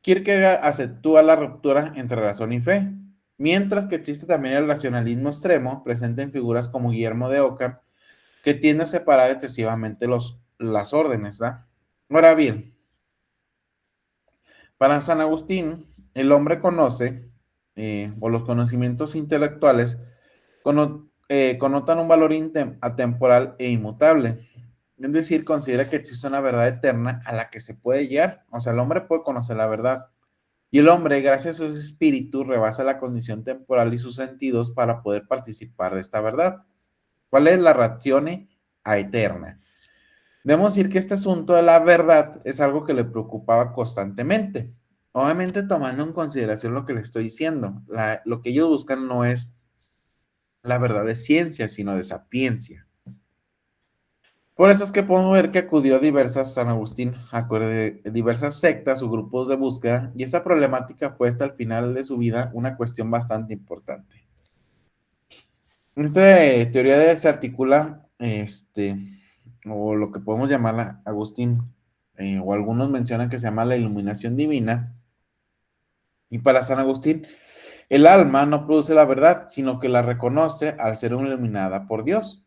Kierkegaard aceptúa la ruptura entre razón y fe, mientras que existe también el racionalismo extremo, presente en figuras como Guillermo de Occam, que tiende a separar excesivamente las órdenes. ¿Da? Ahora bien, para San Agustín, el hombre conoce, o los conocimientos intelectuales, connotan un valor atemporal e inmutable. Es decir, considera que existe una verdad eterna a la que se puede llegar. O sea, el hombre puede conocer la verdad. Y el hombre, gracias a su espíritu, rebasa la condición temporal y sus sentidos para poder participar de esta verdad. ¿Cuál es la ratione aeterna? Debemos decir que este asunto de la verdad es algo que le preocupaba constantemente. Obviamente tomando en consideración lo que le estoy diciendo. Lo que ellos buscan no es la verdad de ciencia, sino de sapiencia. Por eso es que podemos ver que acudió a San Agustín, diversas sectas o grupos de búsqueda, y esta problemática fue hasta el final de su vida una cuestión bastante importante. En esta teoría se articula, o lo que podemos llamar Agustín, o algunos mencionan que se llama la iluminación divina, y para San Agustín, el alma no produce la verdad, sino que la reconoce al ser iluminada por Dios.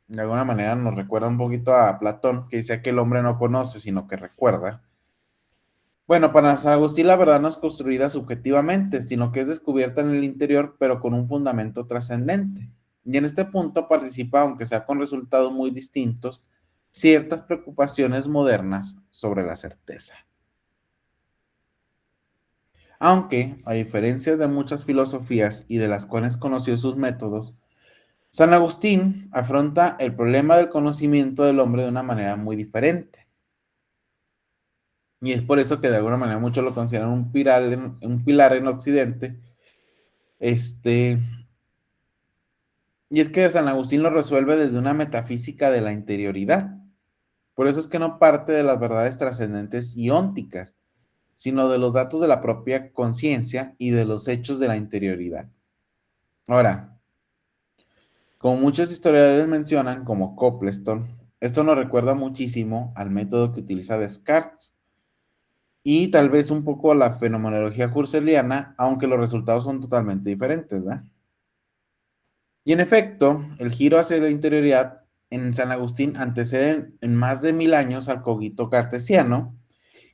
De alguna manera nos recuerda un poquito a Platón, que decía que el hombre no conoce, sino que recuerda. Bueno, para San Agustín la verdad no es construida subjetivamente, sino que es descubierta en el interior, pero con un fundamento trascendente. Y en este punto participa, aunque sea con resultados muy distintos, ciertas preocupaciones modernas sobre la certeza. Aunque, a diferencia de muchas filosofías y de las cuales conoció sus métodos, San Agustín afronta el problema del conocimiento del hombre de una manera muy diferente. Y es por eso que de alguna manera muchos lo consideran un pilar en Occidente. Y es que San Agustín lo resuelve desde una metafísica de la interioridad. Por eso es que no parte de las verdades trascendentes y ónticas, sino de los datos de la propia conciencia y de los hechos de la interioridad. Ahora, como muchos historiadores mencionan, como Copleston, esto nos recuerda muchísimo al método que utiliza Descartes y tal vez un poco a la fenomenología husserliana, aunque los resultados son totalmente diferentes, ¿verdad? Y en efecto, el giro hacia la interioridad en San Agustín antecede en más de 1000 años al cogito cartesiano,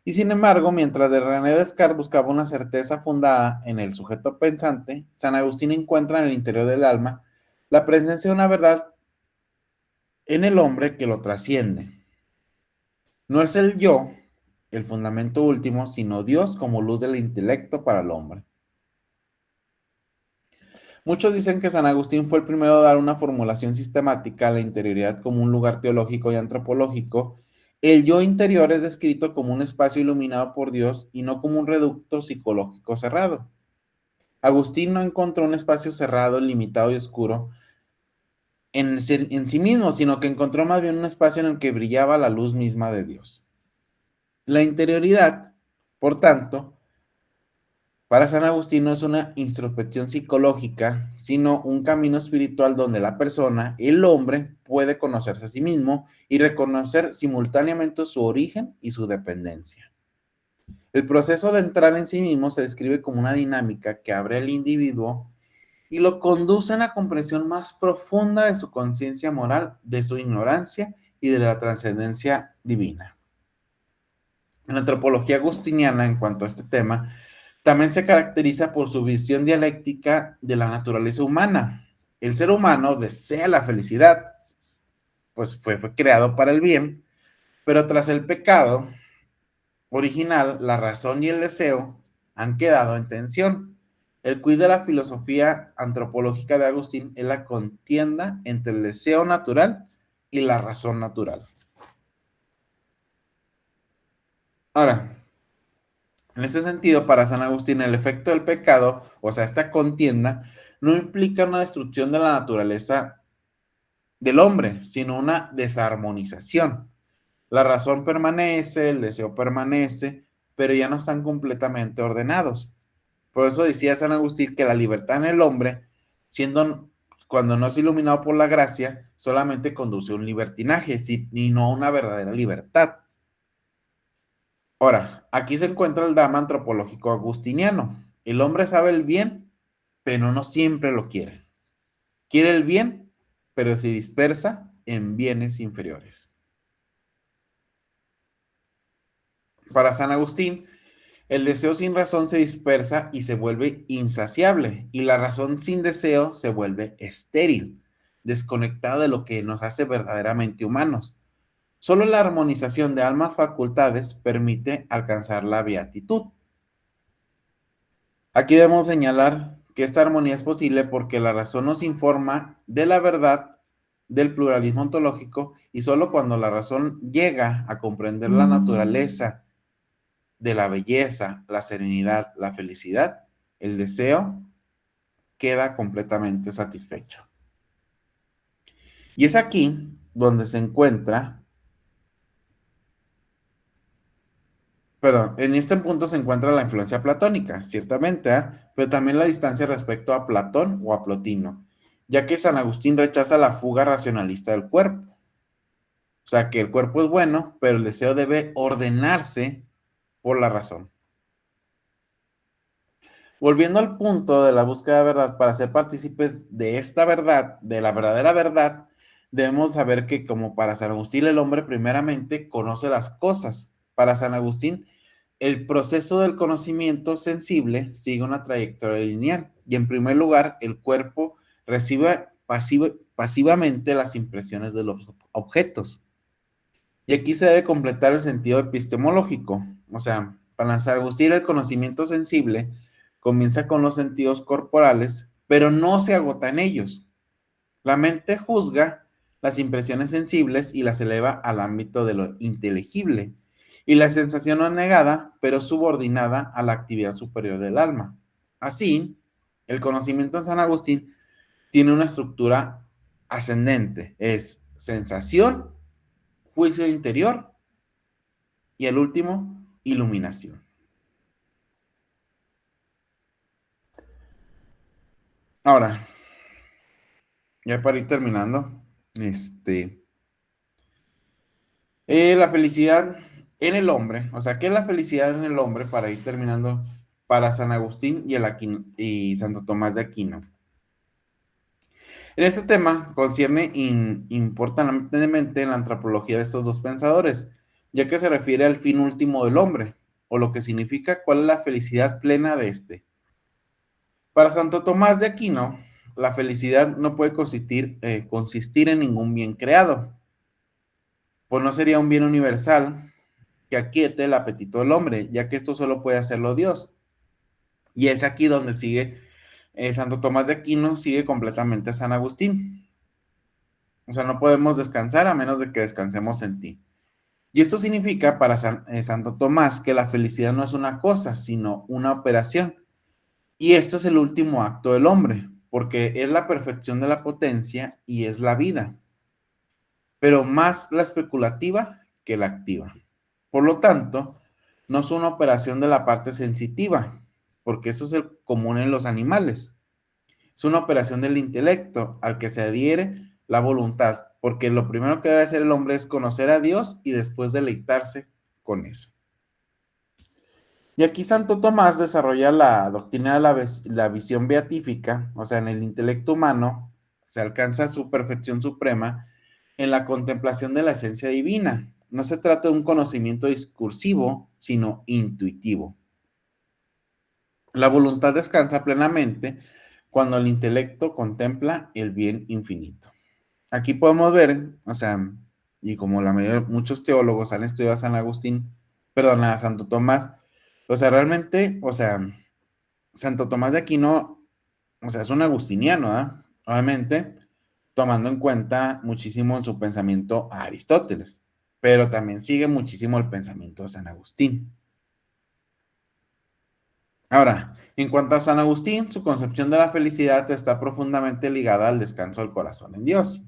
y sin embargo, mientras de René Descartes buscaba una certeza fundada en el sujeto pensante, San Agustín encuentra en el interior del alma la presencia de una verdad en el hombre que lo trasciende. No es el yo, el fundamento último, sino Dios como luz del intelecto para el hombre. Muchos dicen que San Agustín fue el primero a dar una formulación sistemática a la interioridad como un lugar teológico y antropológico. El yo interior es descrito como un espacio iluminado por Dios y no como un reducto psicológico cerrado. Agustín no encontró un espacio cerrado, limitado y oscuro en sí mismo, sino que encontró más bien un espacio en el que brillaba la luz misma de Dios. La interioridad, por tanto, para San Agustín no es una introspección psicológica, sino un camino espiritual donde la persona, el hombre, puede conocerse a sí mismo y reconocer simultáneamente su origen y su dependencia. El proceso de entrar en sí mismo se describe como una dinámica que abre al individuo y lo conduce a la comprensión más profunda de su conciencia moral, de su ignorancia y de la trascendencia divina. En la antropología agustiniana, en cuanto a este tema, también se caracteriza por su visión dialéctica de la naturaleza humana. El ser humano desea la felicidad, pues fue creado para el bien, pero tras el pecado original, la razón y el deseo han quedado en tensión. El quid de la filosofía antropológica de Agustín es la contienda entre el deseo natural y la razón natural. Ahora, en este sentido, para San Agustín, el efecto del pecado, o sea, esta contienda, no implica una destrucción de la naturaleza del hombre, sino una desarmonización. La razón permanece, el deseo permanece, pero ya no están completamente ordenados. Por eso decía San Agustín que la libertad en el hombre, siendo cuando no es iluminado por la gracia, solamente conduce a un libertinaje y no a una verdadera libertad. Ahora, aquí se encuentra el drama antropológico agustiniano. El hombre sabe el bien, pero no siempre lo quiere. Quiere el bien, pero se dispersa en bienes inferiores. Para San Agustín, el deseo sin razón se dispersa y se vuelve insaciable, y la razón sin deseo se vuelve estéril, desconectada de lo que nos hace verdaderamente humanos. Solo la armonización de ambas facultades permite alcanzar la beatitud. Aquí debemos señalar que esta armonía es posible porque la razón nos informa de la verdad del pluralismo ontológico y solo cuando la razón llega a comprender la naturaleza de la belleza, la serenidad, la felicidad, el deseo queda completamente satisfecho. Y es aquí donde se encuentra, perdón, en este punto se encuentra la influencia platónica, ciertamente, pero también la distancia respecto a Platón o a Plotino, ya que San Agustín rechaza la fuga racionalista del cuerpo. O sea, que el cuerpo es bueno, pero el deseo debe ordenarse por la razón. Volviendo al punto de la búsqueda de verdad, para ser partícipes de esta verdad, de la verdadera verdad, debemos saber que como para San Agustín el hombre primeramente conoce las cosas. Para San Agustín, el proceso del conocimiento sensible sigue una trayectoria lineal y en primer lugar el cuerpo recibe pasivamente las impresiones de los objetos. Y aquí se debe completar el sentido epistemológico. O sea, para San Agustín el conocimiento sensible comienza con los sentidos corporales, pero no se agota en ellos. La mente juzga las impresiones sensibles y las eleva al ámbito de lo inteligible. Y la sensación no es negada, pero subordinada a la actividad superior del alma. Así, el conocimiento en San Agustín tiene una estructura ascendente. Es sensación, juicio interior y el último, iluminación. Ahora, ya para ir terminando, la felicidad en el hombre, o sea, ¿qué es la felicidad en el hombre para ir terminando para San Agustín y Santo Tomás de Aquino? En este tema concierne importantemente la antropología de estos dos pensadores, ya que se refiere al fin último del hombre, o lo que significa cuál es la felicidad plena de este. Para Santo Tomás de Aquino, la felicidad no puede consistir en ningún bien creado, pues no sería un bien universal que aquiete el apetito del hombre, ya que esto solo puede hacerlo Dios. Y es aquí donde sigue Santo Tomás de Aquino, sigue completamente a San Agustín. O sea, no podemos descansar a menos de que descansemos en ti. Y esto significa para Santo Tomás que la felicidad no es una cosa, sino una operación. Y esto es el último acto del hombre, porque es la perfección de la potencia y es la vida, pero más la especulativa que la activa. Por lo tanto, no es una operación de la parte sensitiva, porque eso es el común en los animales. Es una operación del intelecto al que se adhiere la voluntad, porque lo primero que debe hacer el hombre es conocer a Dios y después deleitarse con eso. Y aquí Santo Tomás desarrolla la doctrina de la visión beatífica, o sea, en el intelecto humano se alcanza su perfección suprema en la contemplación de la esencia divina. No se trata de un conocimiento discursivo, sino intuitivo. La voluntad descansa plenamente cuando el intelecto contempla el bien infinito. Aquí podemos ver, o sea, y como muchos teólogos han estudiado a San Agustín, perdón, a Santo Tomás, o sea, realmente, o sea, Santo Tomás de Aquino, o sea, es un agustiniano, ¿eh? Obviamente, tomando en cuenta muchísimo en su pensamiento a Aristóteles, pero también sigue muchísimo el pensamiento de San Agustín. Ahora, en cuanto a San Agustín, su concepción de la felicidad está profundamente ligada al descanso del corazón en Dios.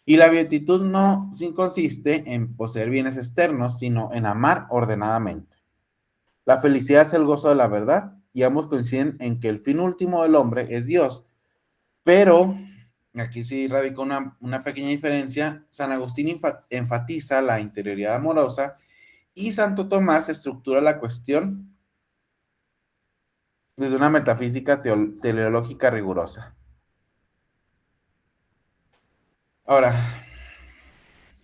Y la beatitud no consiste en poseer bienes externos, sino en amar ordenadamente. La felicidad es el gozo de la verdad y ambos coinciden en que el fin último del hombre es Dios. Pero, aquí sí radica una pequeña diferencia, San Agustín enfatiza la interioridad amorosa y Santo Tomás estructura la cuestión desde una metafísica teleológica rigurosa. Ahora,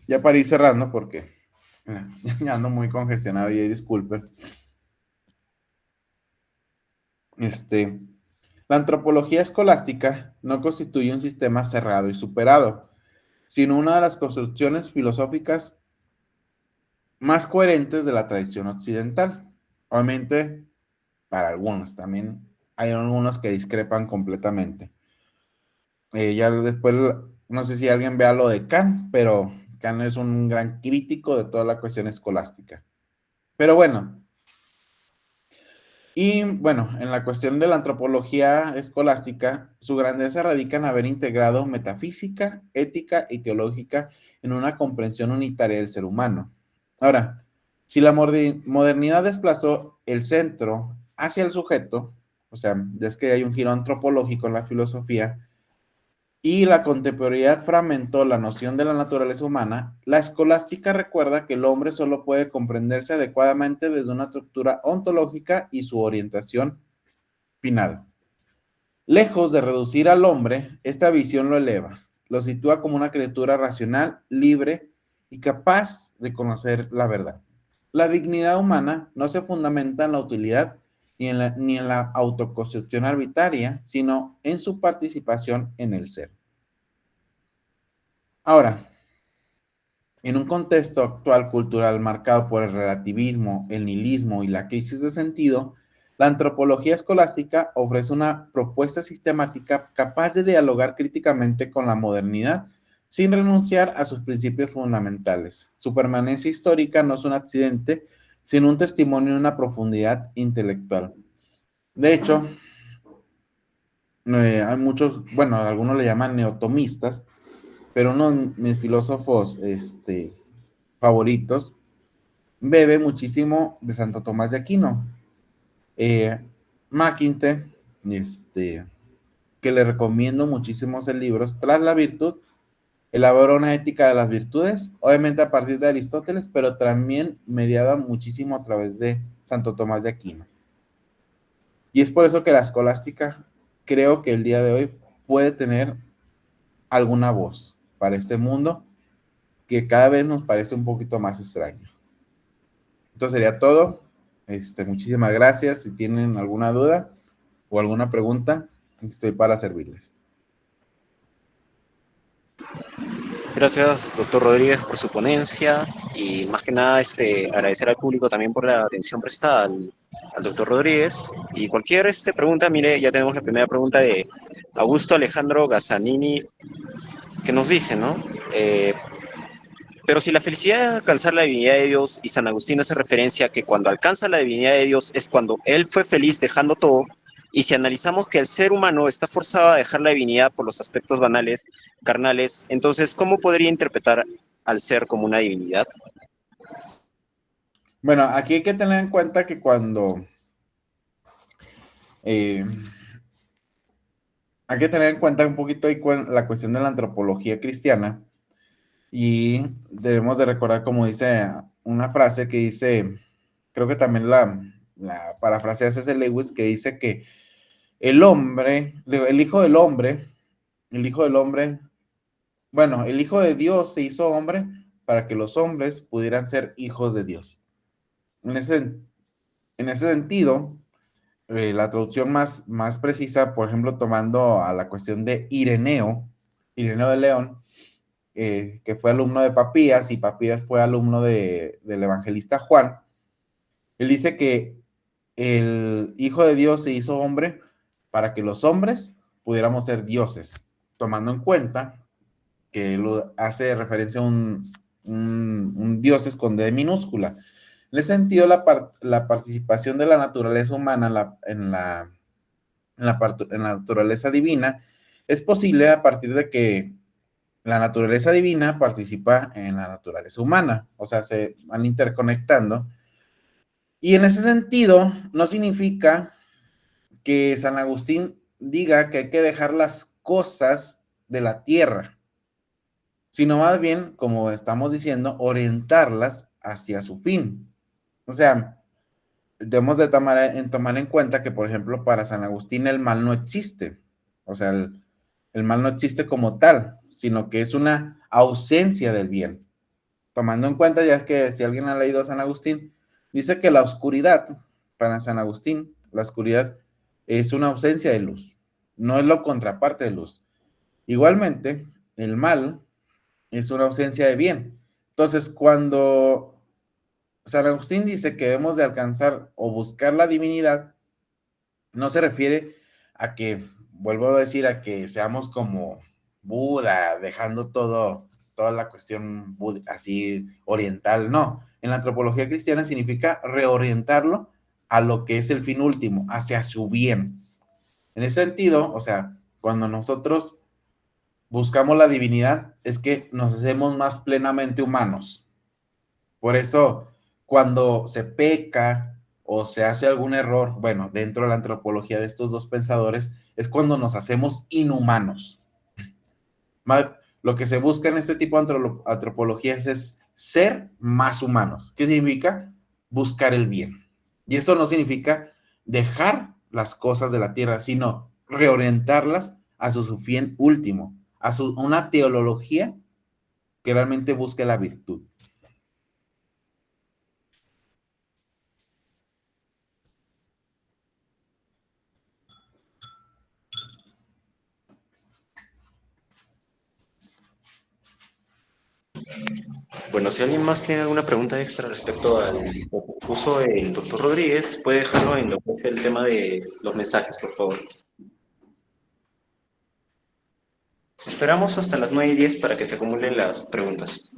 ya para ir cerrando, porque ya ando muy congestionado y disculpen. La antropología escolástica no constituye un sistema cerrado y superado, sino una de las construcciones filosóficas más coherentes de la tradición occidental. Obviamente, para algunos también hay algunos que discrepan completamente. Ya después, no sé si alguien vea lo de Kant, pero Kant es un gran crítico de toda la cuestión escolástica. Pero bueno, y bueno, en la cuestión de la antropología escolástica, su grandeza radica en haber integrado metafísica, ética y teológica en una comprensión unitaria del ser humano. Ahora, si la modernidad desplazó el centro hacia el sujeto, o sea, es que hay un giro antropológico en la filosofía, y la contemporaneidad fragmentó la noción de la naturaleza humana, la escolástica recuerda que el hombre solo puede comprenderse adecuadamente desde una estructura ontológica y su orientación final. Lejos de reducir al hombre, esta visión lo eleva, lo sitúa como una criatura racional, libre y capaz de conocer la verdad. La dignidad humana no se fundamenta en la utilidad ni en la autoconstrucción arbitraria, sino en su participación en el ser. Ahora, en un contexto actual cultural marcado por el relativismo, el nihilismo y la crisis de sentido, la antropología escolástica ofrece una propuesta sistemática capaz de dialogar críticamente con la modernidad sin renunciar a sus principios fundamentales. Su permanencia histórica no es un accidente, sino un testimonio de una profundidad intelectual. De hecho, hay muchos, bueno, algunos le llaman neotomistas, pero uno de mis filósofos favoritos bebe muchísimo de Santo Tomás de Aquino. McIntyre, que le recomiendo muchísimos libros, Tras la virtud, elabora una ética de las virtudes, obviamente a partir de Aristóteles, pero también mediada muchísimo a través de Santo Tomás de Aquino. Y es por eso que la escolástica creo que el día de hoy puede tener alguna voz para este mundo que cada vez nos parece un poquito más extraño. Entonces sería todo. Muchísimas gracias. Si tienen alguna duda o alguna pregunta, estoy para servirles. Gracias, doctor Rodríguez, por su ponencia y más que nada agradecer al público también por la atención prestada al doctor Rodríguez. Y cualquier pregunta, mire, ya tenemos la primera pregunta de Augusto Alejandro Gazzanini que nos dice, ¿no? Pero si la felicidad es alcanzar la divinidad de Dios y San Agustín hace referencia a que cuando alcanza la divinidad de Dios es cuando él fue feliz dejando todo, y si analizamos que el ser humano está forzado a dejar la divinidad por los aspectos banales, carnales, entonces, ¿cómo podría interpretar al ser como una divinidad? Bueno, aquí hay que tener en cuenta que hay que tener en cuenta un poquito ahí la cuestión de la antropología cristiana y debemos de recordar, como dice una frase que dice, creo que también la parafrasea C.S. Lewis, que dice que el hombre, el hijo del hombre, bueno, el hijo de Dios se hizo hombre para que los hombres pudieran ser hijos de Dios. En ese sentido, la traducción más precisa, por ejemplo, tomando a la cuestión de Ireneo de León, que fue alumno de Papías y Papías fue alumno del evangelista Juan, él dice que el Hijo de Dios se hizo hombre para que los hombres pudiéramos ser dioses, tomando en cuenta que lo hace referencia a un dioses con D minúscula. En ese sentido, la participación de la naturaleza humana en la naturaleza divina es posible a partir de que la naturaleza divina participa en la naturaleza humana, o sea, se van interconectando. Y en ese sentido, no significa que San Agustín diga que hay que dejar las cosas de la tierra, sino más bien, como estamos diciendo, orientarlas hacia su fin. O sea, debemos de tomar en cuenta que, por ejemplo, para San Agustín el mal no existe. O sea, el mal no existe como tal, sino que es una ausencia del bien. Tomando en cuenta, ya que si alguien ha leído a San Agustín, dice que la oscuridad, para San Agustín, la oscuridad es una ausencia de luz, no es lo contraparte de luz. Igualmente, el mal es una ausencia de bien. Entonces, cuando San Agustín dice que debemos de alcanzar o buscar la divinidad, no se refiere a que, vuelvo a decir, a que seamos como Buda, dejando toda la cuestión así oriental, no. En la antropología cristiana significa reorientarlo a lo que es el fin último, hacia su bien. En ese sentido, o sea, cuando nosotros buscamos la divinidad, es que nos hacemos más plenamente humanos. Por eso, cuando se peca o se hace algún error, bueno, dentro de la antropología de estos dos pensadores, es cuando nos hacemos inhumanos. Lo que se busca en este tipo de antropologías es ser más humanos. ¿Qué significa? Buscar el bien. Y eso no significa dejar las cosas de la tierra, sino reorientarlas a su fin último, una teología que realmente busque la virtud. Bueno, si alguien más tiene alguna pregunta extra respecto al lo que expuso el doctor Rodríguez, puede dejarlo en lo que es el tema de los mensajes, por favor. Esperamos hasta las 9:10 para que se acumulen las preguntas.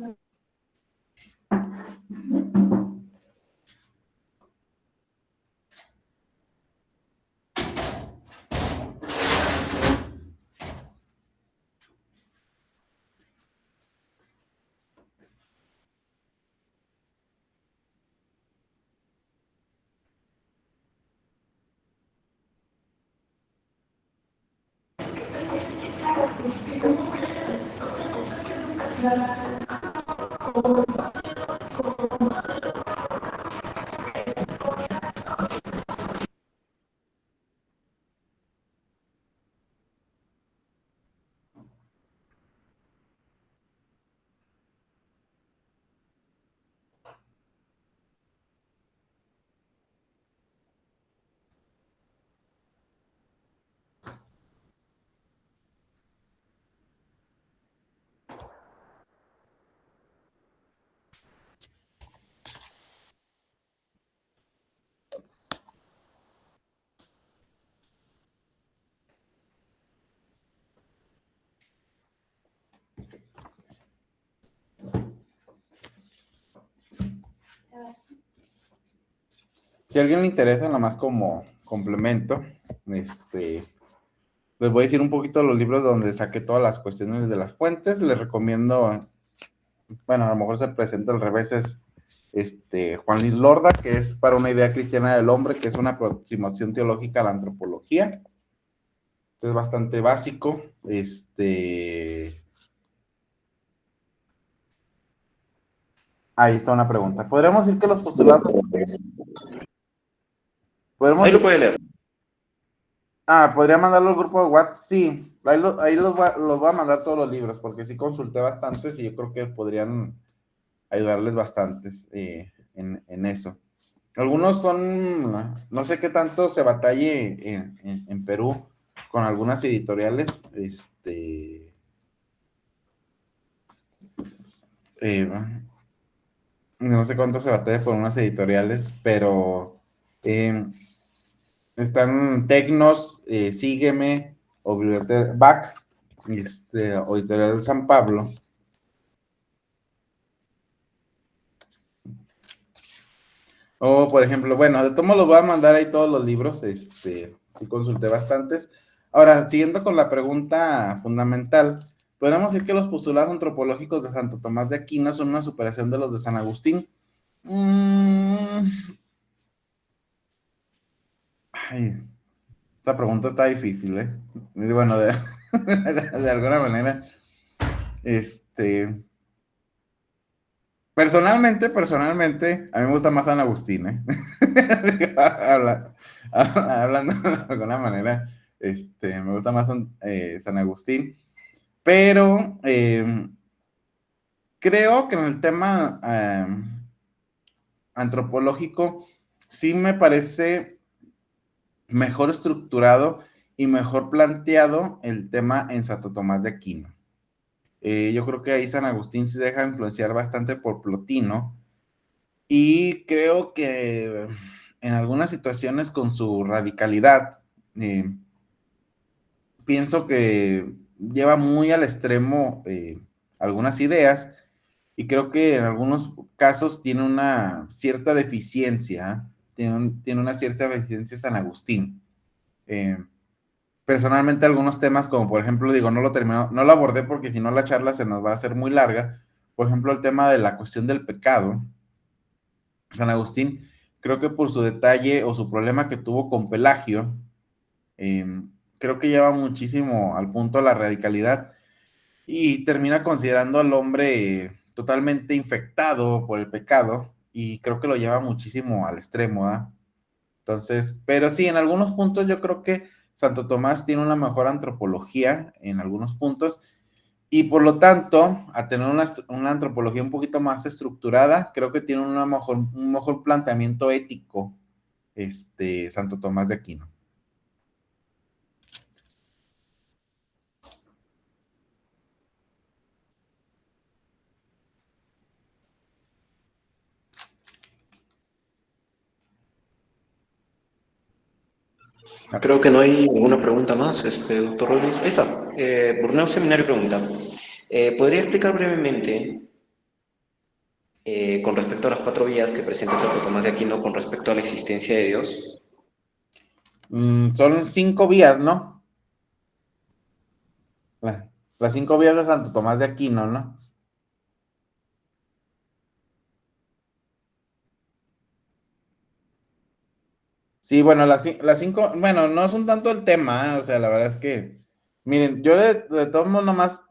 Si a alguien le interesa, nada más como complemento, les voy a decir un poquito de los libros donde saqué todas las cuestiones de las fuentes. Les recomiendo, bueno, a lo mejor se presenta al revés, es Juan Luis Lorda, que es para una idea cristiana del hombre, que es una aproximación teológica a la antropología. Es bastante básico. Ahí está una pregunta. ¿Podríamos decir que los postulados... ¿Podemos Ahí lo decir... puede leer. ¿podría mandarlo al grupo de WhatsApp? Sí, ahí los voy a mandar todos los libros, porque sí consulté bastantes y yo creo que podrían ayudarles bastantes en eso. Algunos son, no sé qué tanto se batalle en Perú con algunas editoriales, eh, no sé cuánto se batalla con unas editoriales, pero están Tecnos, Sígueme, o Biblioteca BAC, o Editorial San Pablo. O, por ejemplo, bueno, de todos modos los voy a mandar ahí todos los libros, y consulté bastantes. Ahora, siguiendo con la pregunta fundamental, podemos decir que los postulados antropológicos de Santo Tomás de Aquino son una superación de los de San Agustín. Ay, esa pregunta está difícil, ¿eh? Y bueno, de alguna manera, personalmente, a mí me gusta más San Agustín, ¿eh? Hablando de alguna manera, me gusta más San Agustín, pero creo que en el tema antropológico sí me parece mejor estructurado y mejor planteado el tema en Santo Tomás de Aquino. Yo creo que ahí San Agustín se deja influenciar bastante por Plotino, y creo que en algunas situaciones con su radicalidad, pienso que lleva muy al extremo algunas ideas, y creo que en algunos casos tiene una cierta deficiencia, tiene una cierta deficiencia San Agustín. Personalmente algunos temas, como por ejemplo, digo, no lo abordé porque si no la charla se nos va a hacer muy larga. Por ejemplo, el tema de la cuestión del pecado. San Agustín, creo que por su detalle o su problema que tuvo con Pelagio, eh, creo que lleva muchísimo al punto la radicalidad y termina considerando al hombre totalmente infectado por el pecado, y creo que lo lleva muchísimo al extremo, ¿eh? Entonces, pero sí, en algunos puntos yo creo que Santo Tomás tiene una mejor antropología en algunos puntos, y por lo tanto, a tener una antropología un poquito más estructurada, creo que tiene un mejor planteamiento ético, Santo Tomás de Aquino. Creo que no hay ninguna pregunta más, doctor Rodríguez. Esa, Borneo Seminario pregunta, ¿podría explicar brevemente con respecto a las cuatro vías que presenta Santo Tomás de Aquino con respecto a la existencia de Dios? Son 5 vías, ¿no? Las 5 vías de Santo Tomás de Aquino, ¿no? Sí, bueno, las cinco, bueno, no son tanto el tema, o sea, la verdad es que, miren, yo de todos modos nomás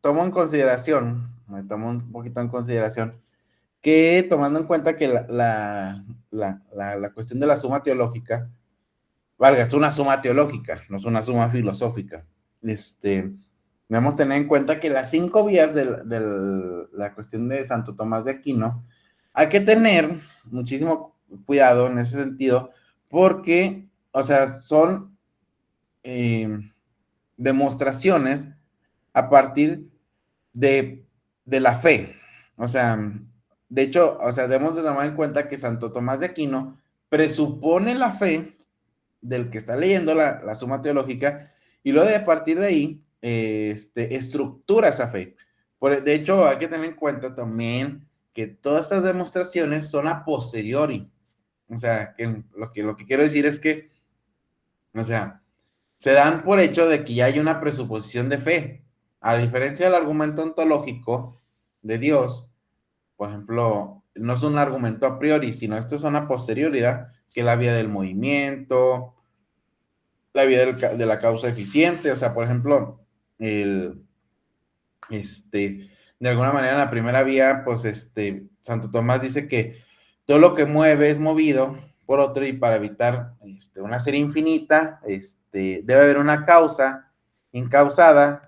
tomo en consideración, me tomo un poquito en consideración, que tomando en cuenta que la cuestión de la suma teológica, valga, es una suma teológica, no es una suma filosófica. Debemos tener en cuenta que las 5 vías de la cuestión de Santo Tomás de Aquino, hay que tener muchísimo cuidado en ese sentido, porque, o sea, son eh, demostraciones a partir de la fe. O sea, de hecho, o sea, debemos de tomar en cuenta que Santo Tomás de Aquino presupone la fe del que está leyendo la suma teológica y luego de a partir de ahí estructura esa fe. De hecho, hay que tener en cuenta también que todas estas demostraciones son a posteriori. O sea, lo que quiero decir es que, o sea, se dan por hecho de que ya hay una presuposición de fe. A diferencia del argumento ontológico de Dios, por ejemplo, no es un argumento a priori, sino esto es una posterioridad, que es la vía del movimiento, la vía de la causa eficiente, o sea, por ejemplo, el, de alguna manera en la primera vía, pues, Santo Tomás dice que todo lo que mueve es movido por otro y para evitar una serie infinita, debe haber una causa incausada,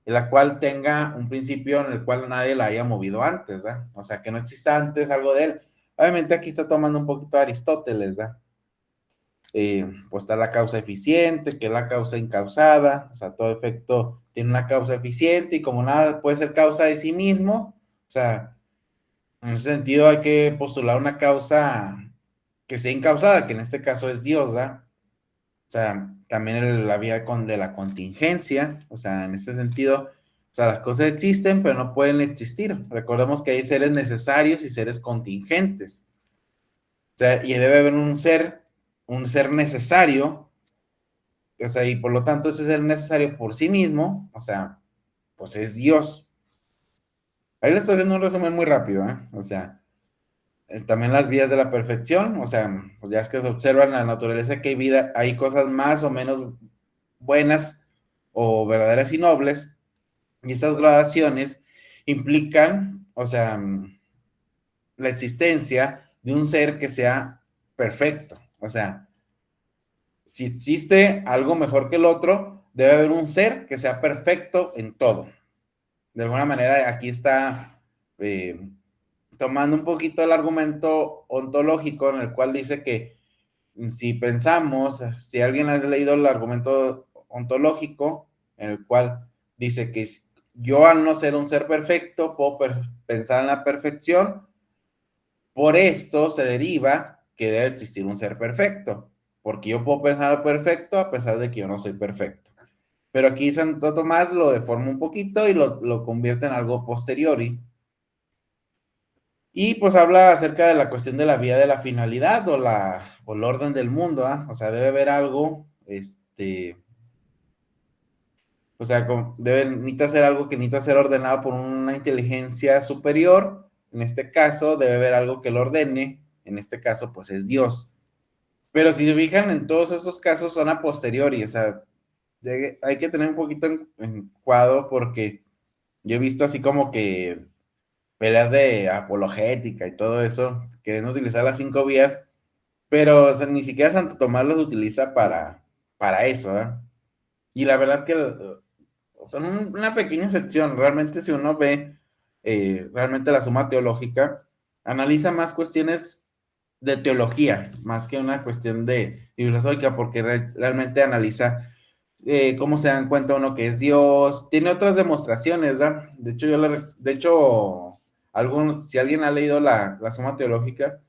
en la cual tenga un principio en el cual nadie la haya movido antes, ¿verdad? O sea, que no exista antes algo de él. Obviamente aquí está tomando un poquito de Aristóteles, ¿verdad? Pues está la causa eficiente, que es la causa incausada, o sea, todo efecto tiene una causa eficiente y como nada puede ser causa de sí mismo, o sea, en ese sentido hay que postular una causa que sea incausada, que en este caso es Dios, ¿verdad? O sea, también la vía de la contingencia, o sea, en ese sentido, o sea, las cosas existen, pero no pueden existir. Recordemos que hay seres necesarios y seres contingentes. O sea, y debe haber un ser necesario, o sea, y por lo tanto ese ser necesario por sí mismo, o sea, pues es Dios. Ahí le estoy haciendo un resumen muy rápido, ¿eh? O sea, también las vías de la perfección, o sea, pues ya es que se observa en la naturaleza que hay vida, hay cosas más o menos buenas o verdaderas y nobles, y estas gradaciones implican, o sea, la existencia de un ser que sea perfecto, o sea, si existe algo mejor que el otro, debe haber un ser que sea perfecto en todo. De alguna manera, aquí está eh, tomando un poquito el argumento ontológico en el cual dice que si pensamos, si alguien ha leído el argumento ontológico, en el cual dice que yo al no ser un ser perfecto, puedo pensar en la perfección, por esto se deriva que debe existir un ser perfecto, porque yo puedo pensar perfecto a pesar de que yo no soy perfecto. Pero aquí Santo Tomás lo deforma un poquito y lo convierte en algo posteriori. Y pues habla acerca de la cuestión de la vía de la finalidad o el orden del mundo, ¿eh? O sea, debe haber algo, o sea, necesita ser algo que necesita ser ordenado por una inteligencia superior. En este caso, debe haber algo que lo ordene. En este caso, pues es Dios. Pero si se fijan, en todos estos casos son a posteriori, o sea, hay que tener un poquito en cuadro porque yo he visto así como que peleas de apologética y todo eso, quieren utilizar las 5 vías, pero o sea, ni siquiera Santo Tomás los utiliza para eso, ¿eh? Y la verdad que son una pequeña sección, realmente si uno ve realmente la suma teológica, analiza más cuestiones de teología, más que una cuestión de filosófica, porque realmente analiza cómo se dan cuenta uno que es Dios, tiene otras demostraciones, ¿verdad? De hecho, si alguien ha leído la suma teológica,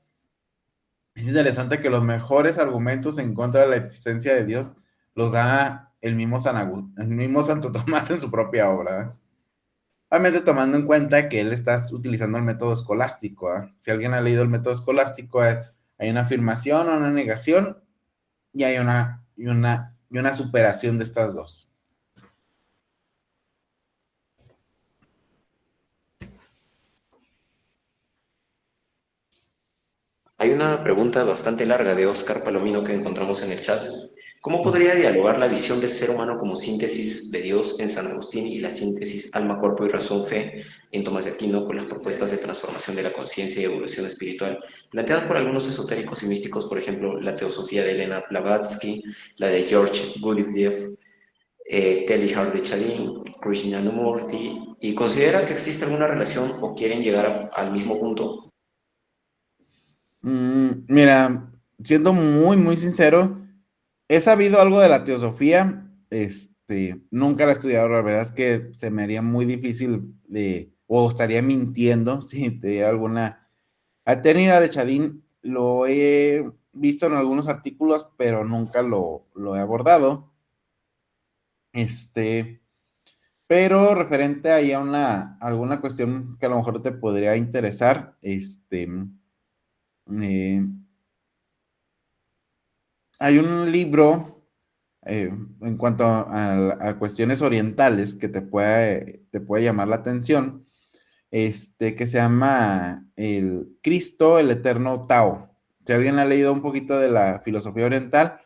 Es interesante que los mejores argumentos en contra de la existencia de Dios los da el mismo Santo Tomás en su propia obra, ¿eh? Obviamente tomando en cuenta que él está utilizando el método escolástico, ¿eh? Si alguien ha leído el método escolástico, hay una afirmación o una negación y hay una superación de estas dos. Hay una pregunta bastante larga de Oscar Palomino que encontramos en el chat. ¿Cómo podría dialogar la visión del ser humano como síntesis de Dios en San Agustín y la síntesis alma, cuerpo y razón fe en Tomás de Aquino con las propuestas de transformación de la conciencia y evolución espiritual planteadas por algunos esotéricos y místicos, por ejemplo, la teosofía de Elena Blavatsky, la de George Gurdjieff, Teilhard de Chardin, Krishnamurti, y considera que existe alguna relación o quieren llegar al mismo punto? Mira, siendo muy, muy sincero, he sabido algo de la teosofía, nunca la he estudiado, la verdad es que se me haría muy difícil o estaría mintiendo si te diera alguna. Atérnida de Chadín lo he visto en algunos artículos, pero nunca lo he abordado. Pero referente ahí a alguna cuestión que a lo mejor te podría interesar, eh, hay un libro en cuanto a cuestiones orientales que te puede llamar la atención, que se llama El Cristo, el Eterno Tao. Si alguien ha leído un poquito de la filosofía oriental,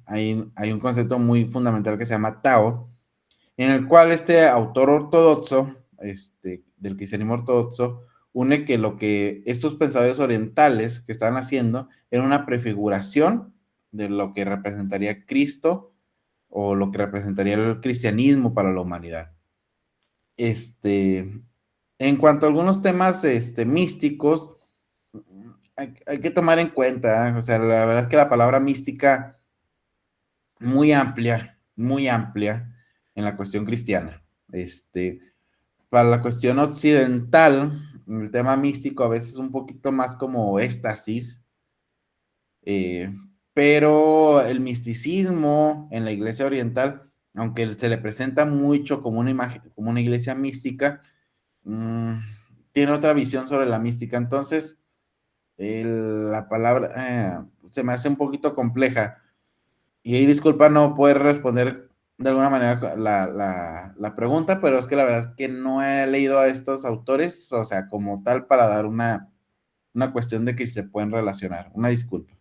hay un concepto muy fundamental que se llama Tao, en el cual este autor ortodoxo, del cristianismo ortodoxo, une que lo que estos pensadores orientales que estaban haciendo era una prefiguración de lo que representaría Cristo o lo que representaría el cristianismo para la humanidad. En cuanto a algunos temas místicos, hay que tomar en cuenta, ¿eh? O sea, la verdad es que la palabra mística muy amplia en la cuestión cristiana. Para la cuestión occidental, el tema místico a veces es un poquito más como éxtasis, eh, pero el misticismo en la iglesia oriental, aunque se le presenta mucho como una imagen, como una iglesia mística, mmm, tiene otra visión sobre la mística. Entonces, la palabra se me hace un poquito compleja. Y ahí disculpa no poder responder de alguna manera la pregunta, pero es que la verdad es que no he leído a estos autores, o sea, como tal, para dar una cuestión de que se pueden relacionar. Una disculpa.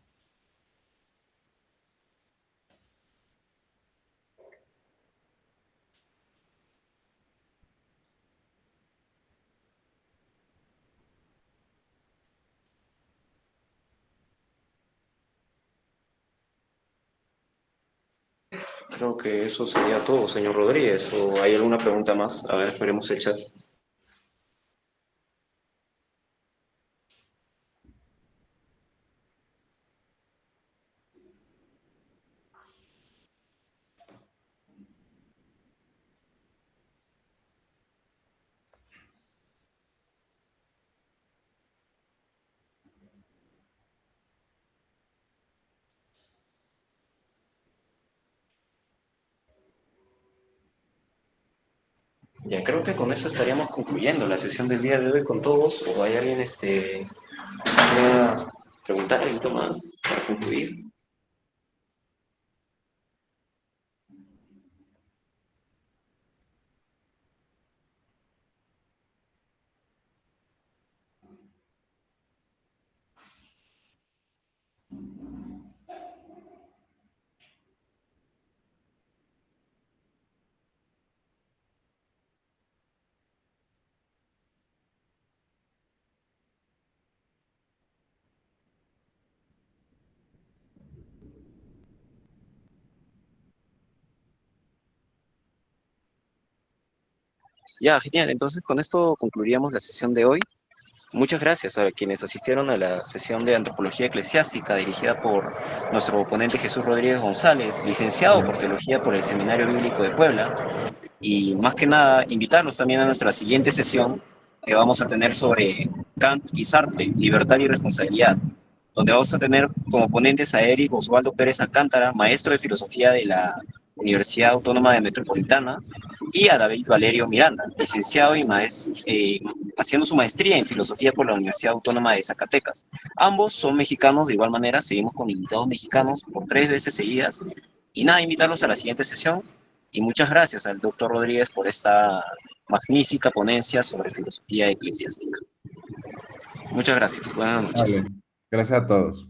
Creo que eso sería todo, señor Rodríguez. ¿O hay alguna pregunta más? A ver, esperemos el chat. Ya creo que con eso estaríamos concluyendo la sesión del día de hoy con todos. ¿O hay alguien que quiera preguntar algo más para concluir? Ya, genial. Entonces con esto concluiríamos la sesión de hoy. Muchas gracias a quienes asistieron a la sesión de Antropología Eclesiástica dirigida por nuestro ponente Jesús Rodríguez González, licenciado por Teología por el Seminario Bíblico de Puebla. Y más que nada, invitarlos también a nuestra siguiente sesión que vamos a tener sobre Kant y Sartre, libertad y responsabilidad. donde vamos a tener como ponentes a Eric Osvaldo Pérez Alcántara, maestro de filosofía de la Universidad Autónoma de Metropolitana, y a David Valerio Miranda, licenciado y haciendo su maestría en filosofía por la Universidad Autónoma de Zacatecas. Ambos son mexicanos, de igual manera, seguimos con invitados mexicanos por 3 veces seguidas. Y nada, invitarlos a la siguiente sesión. Y muchas gracias al doctor Rodríguez por esta magnífica ponencia sobre filosofía eclesiástica. Muchas gracias. Buenas Vale, noches. gracias a todos.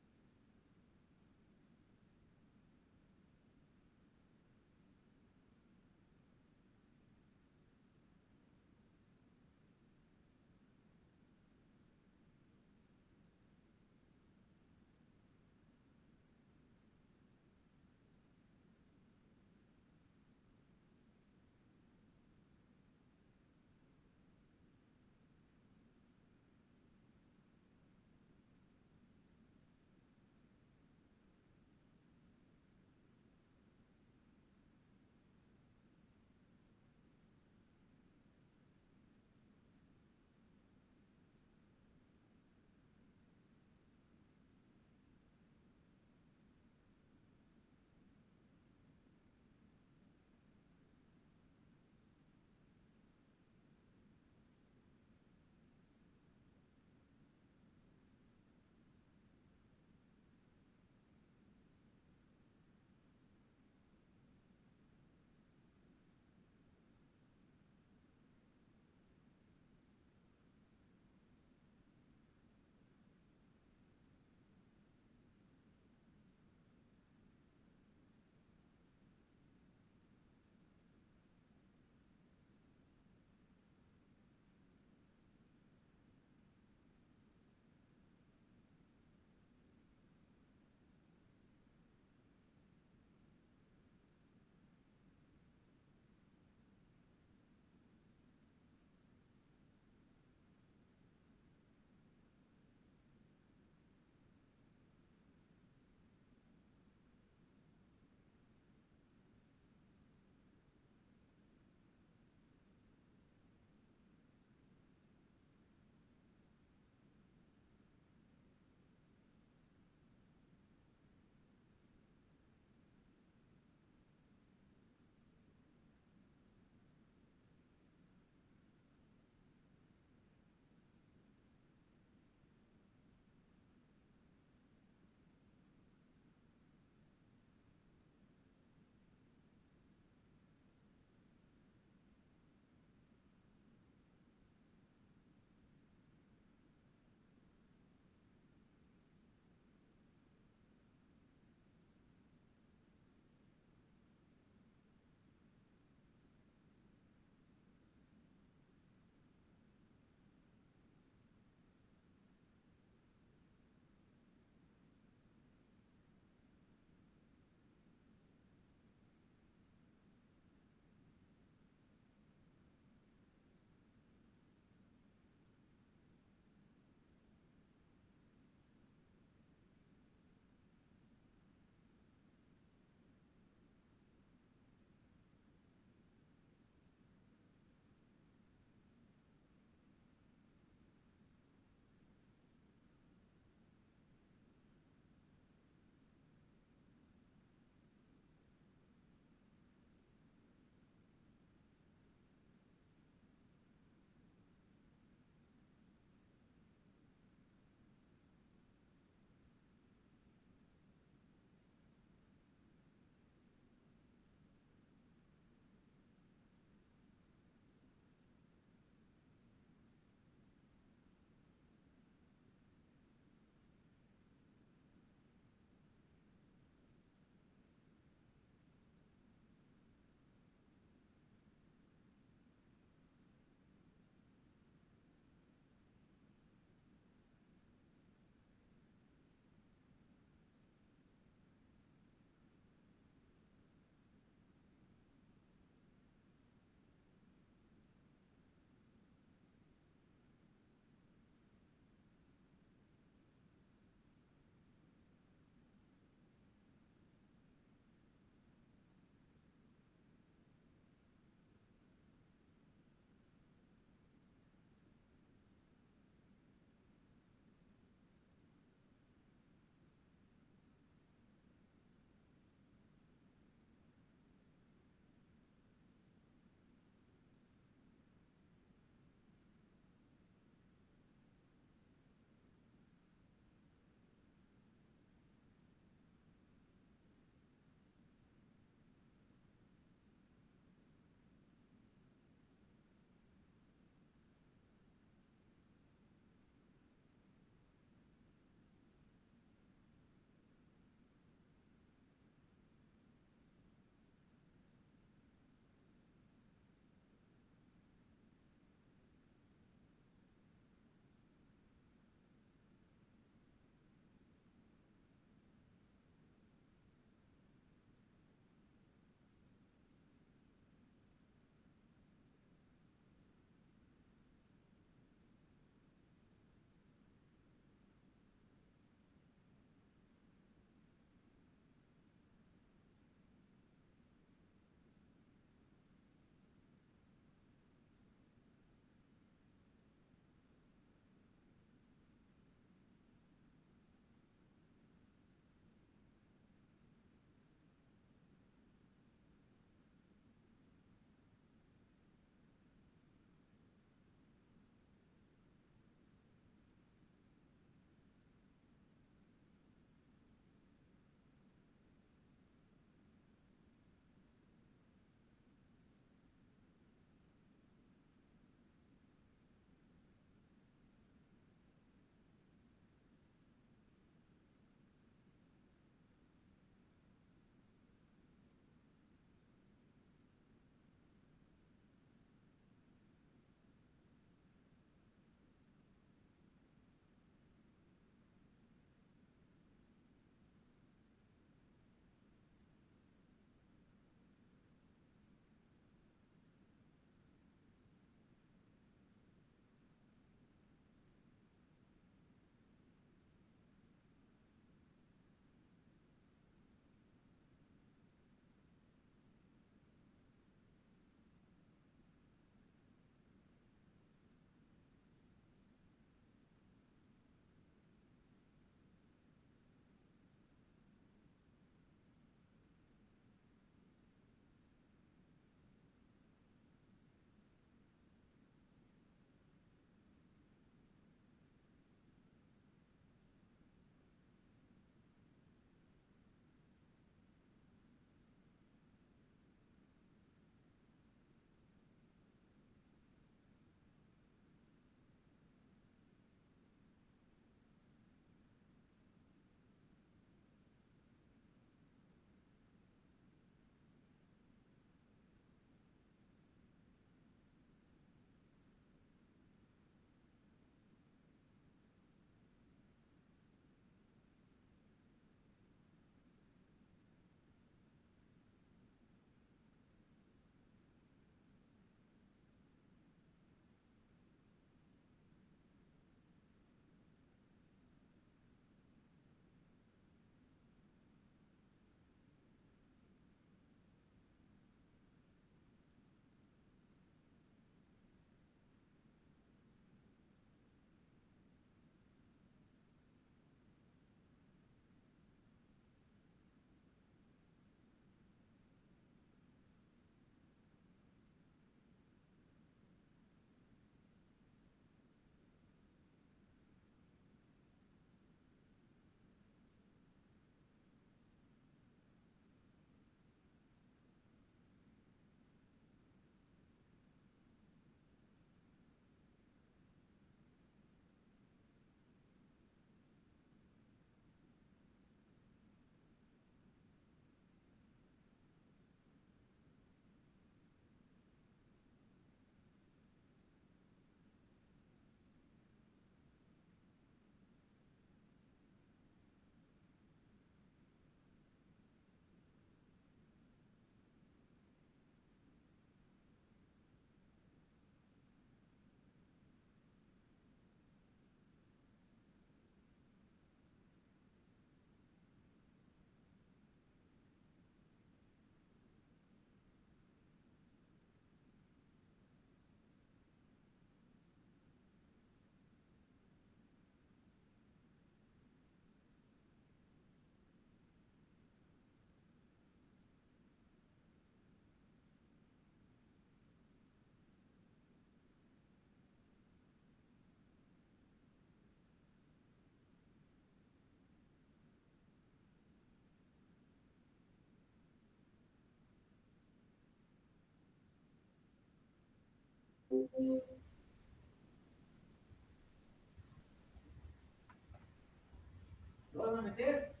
¿Lo vas a meter?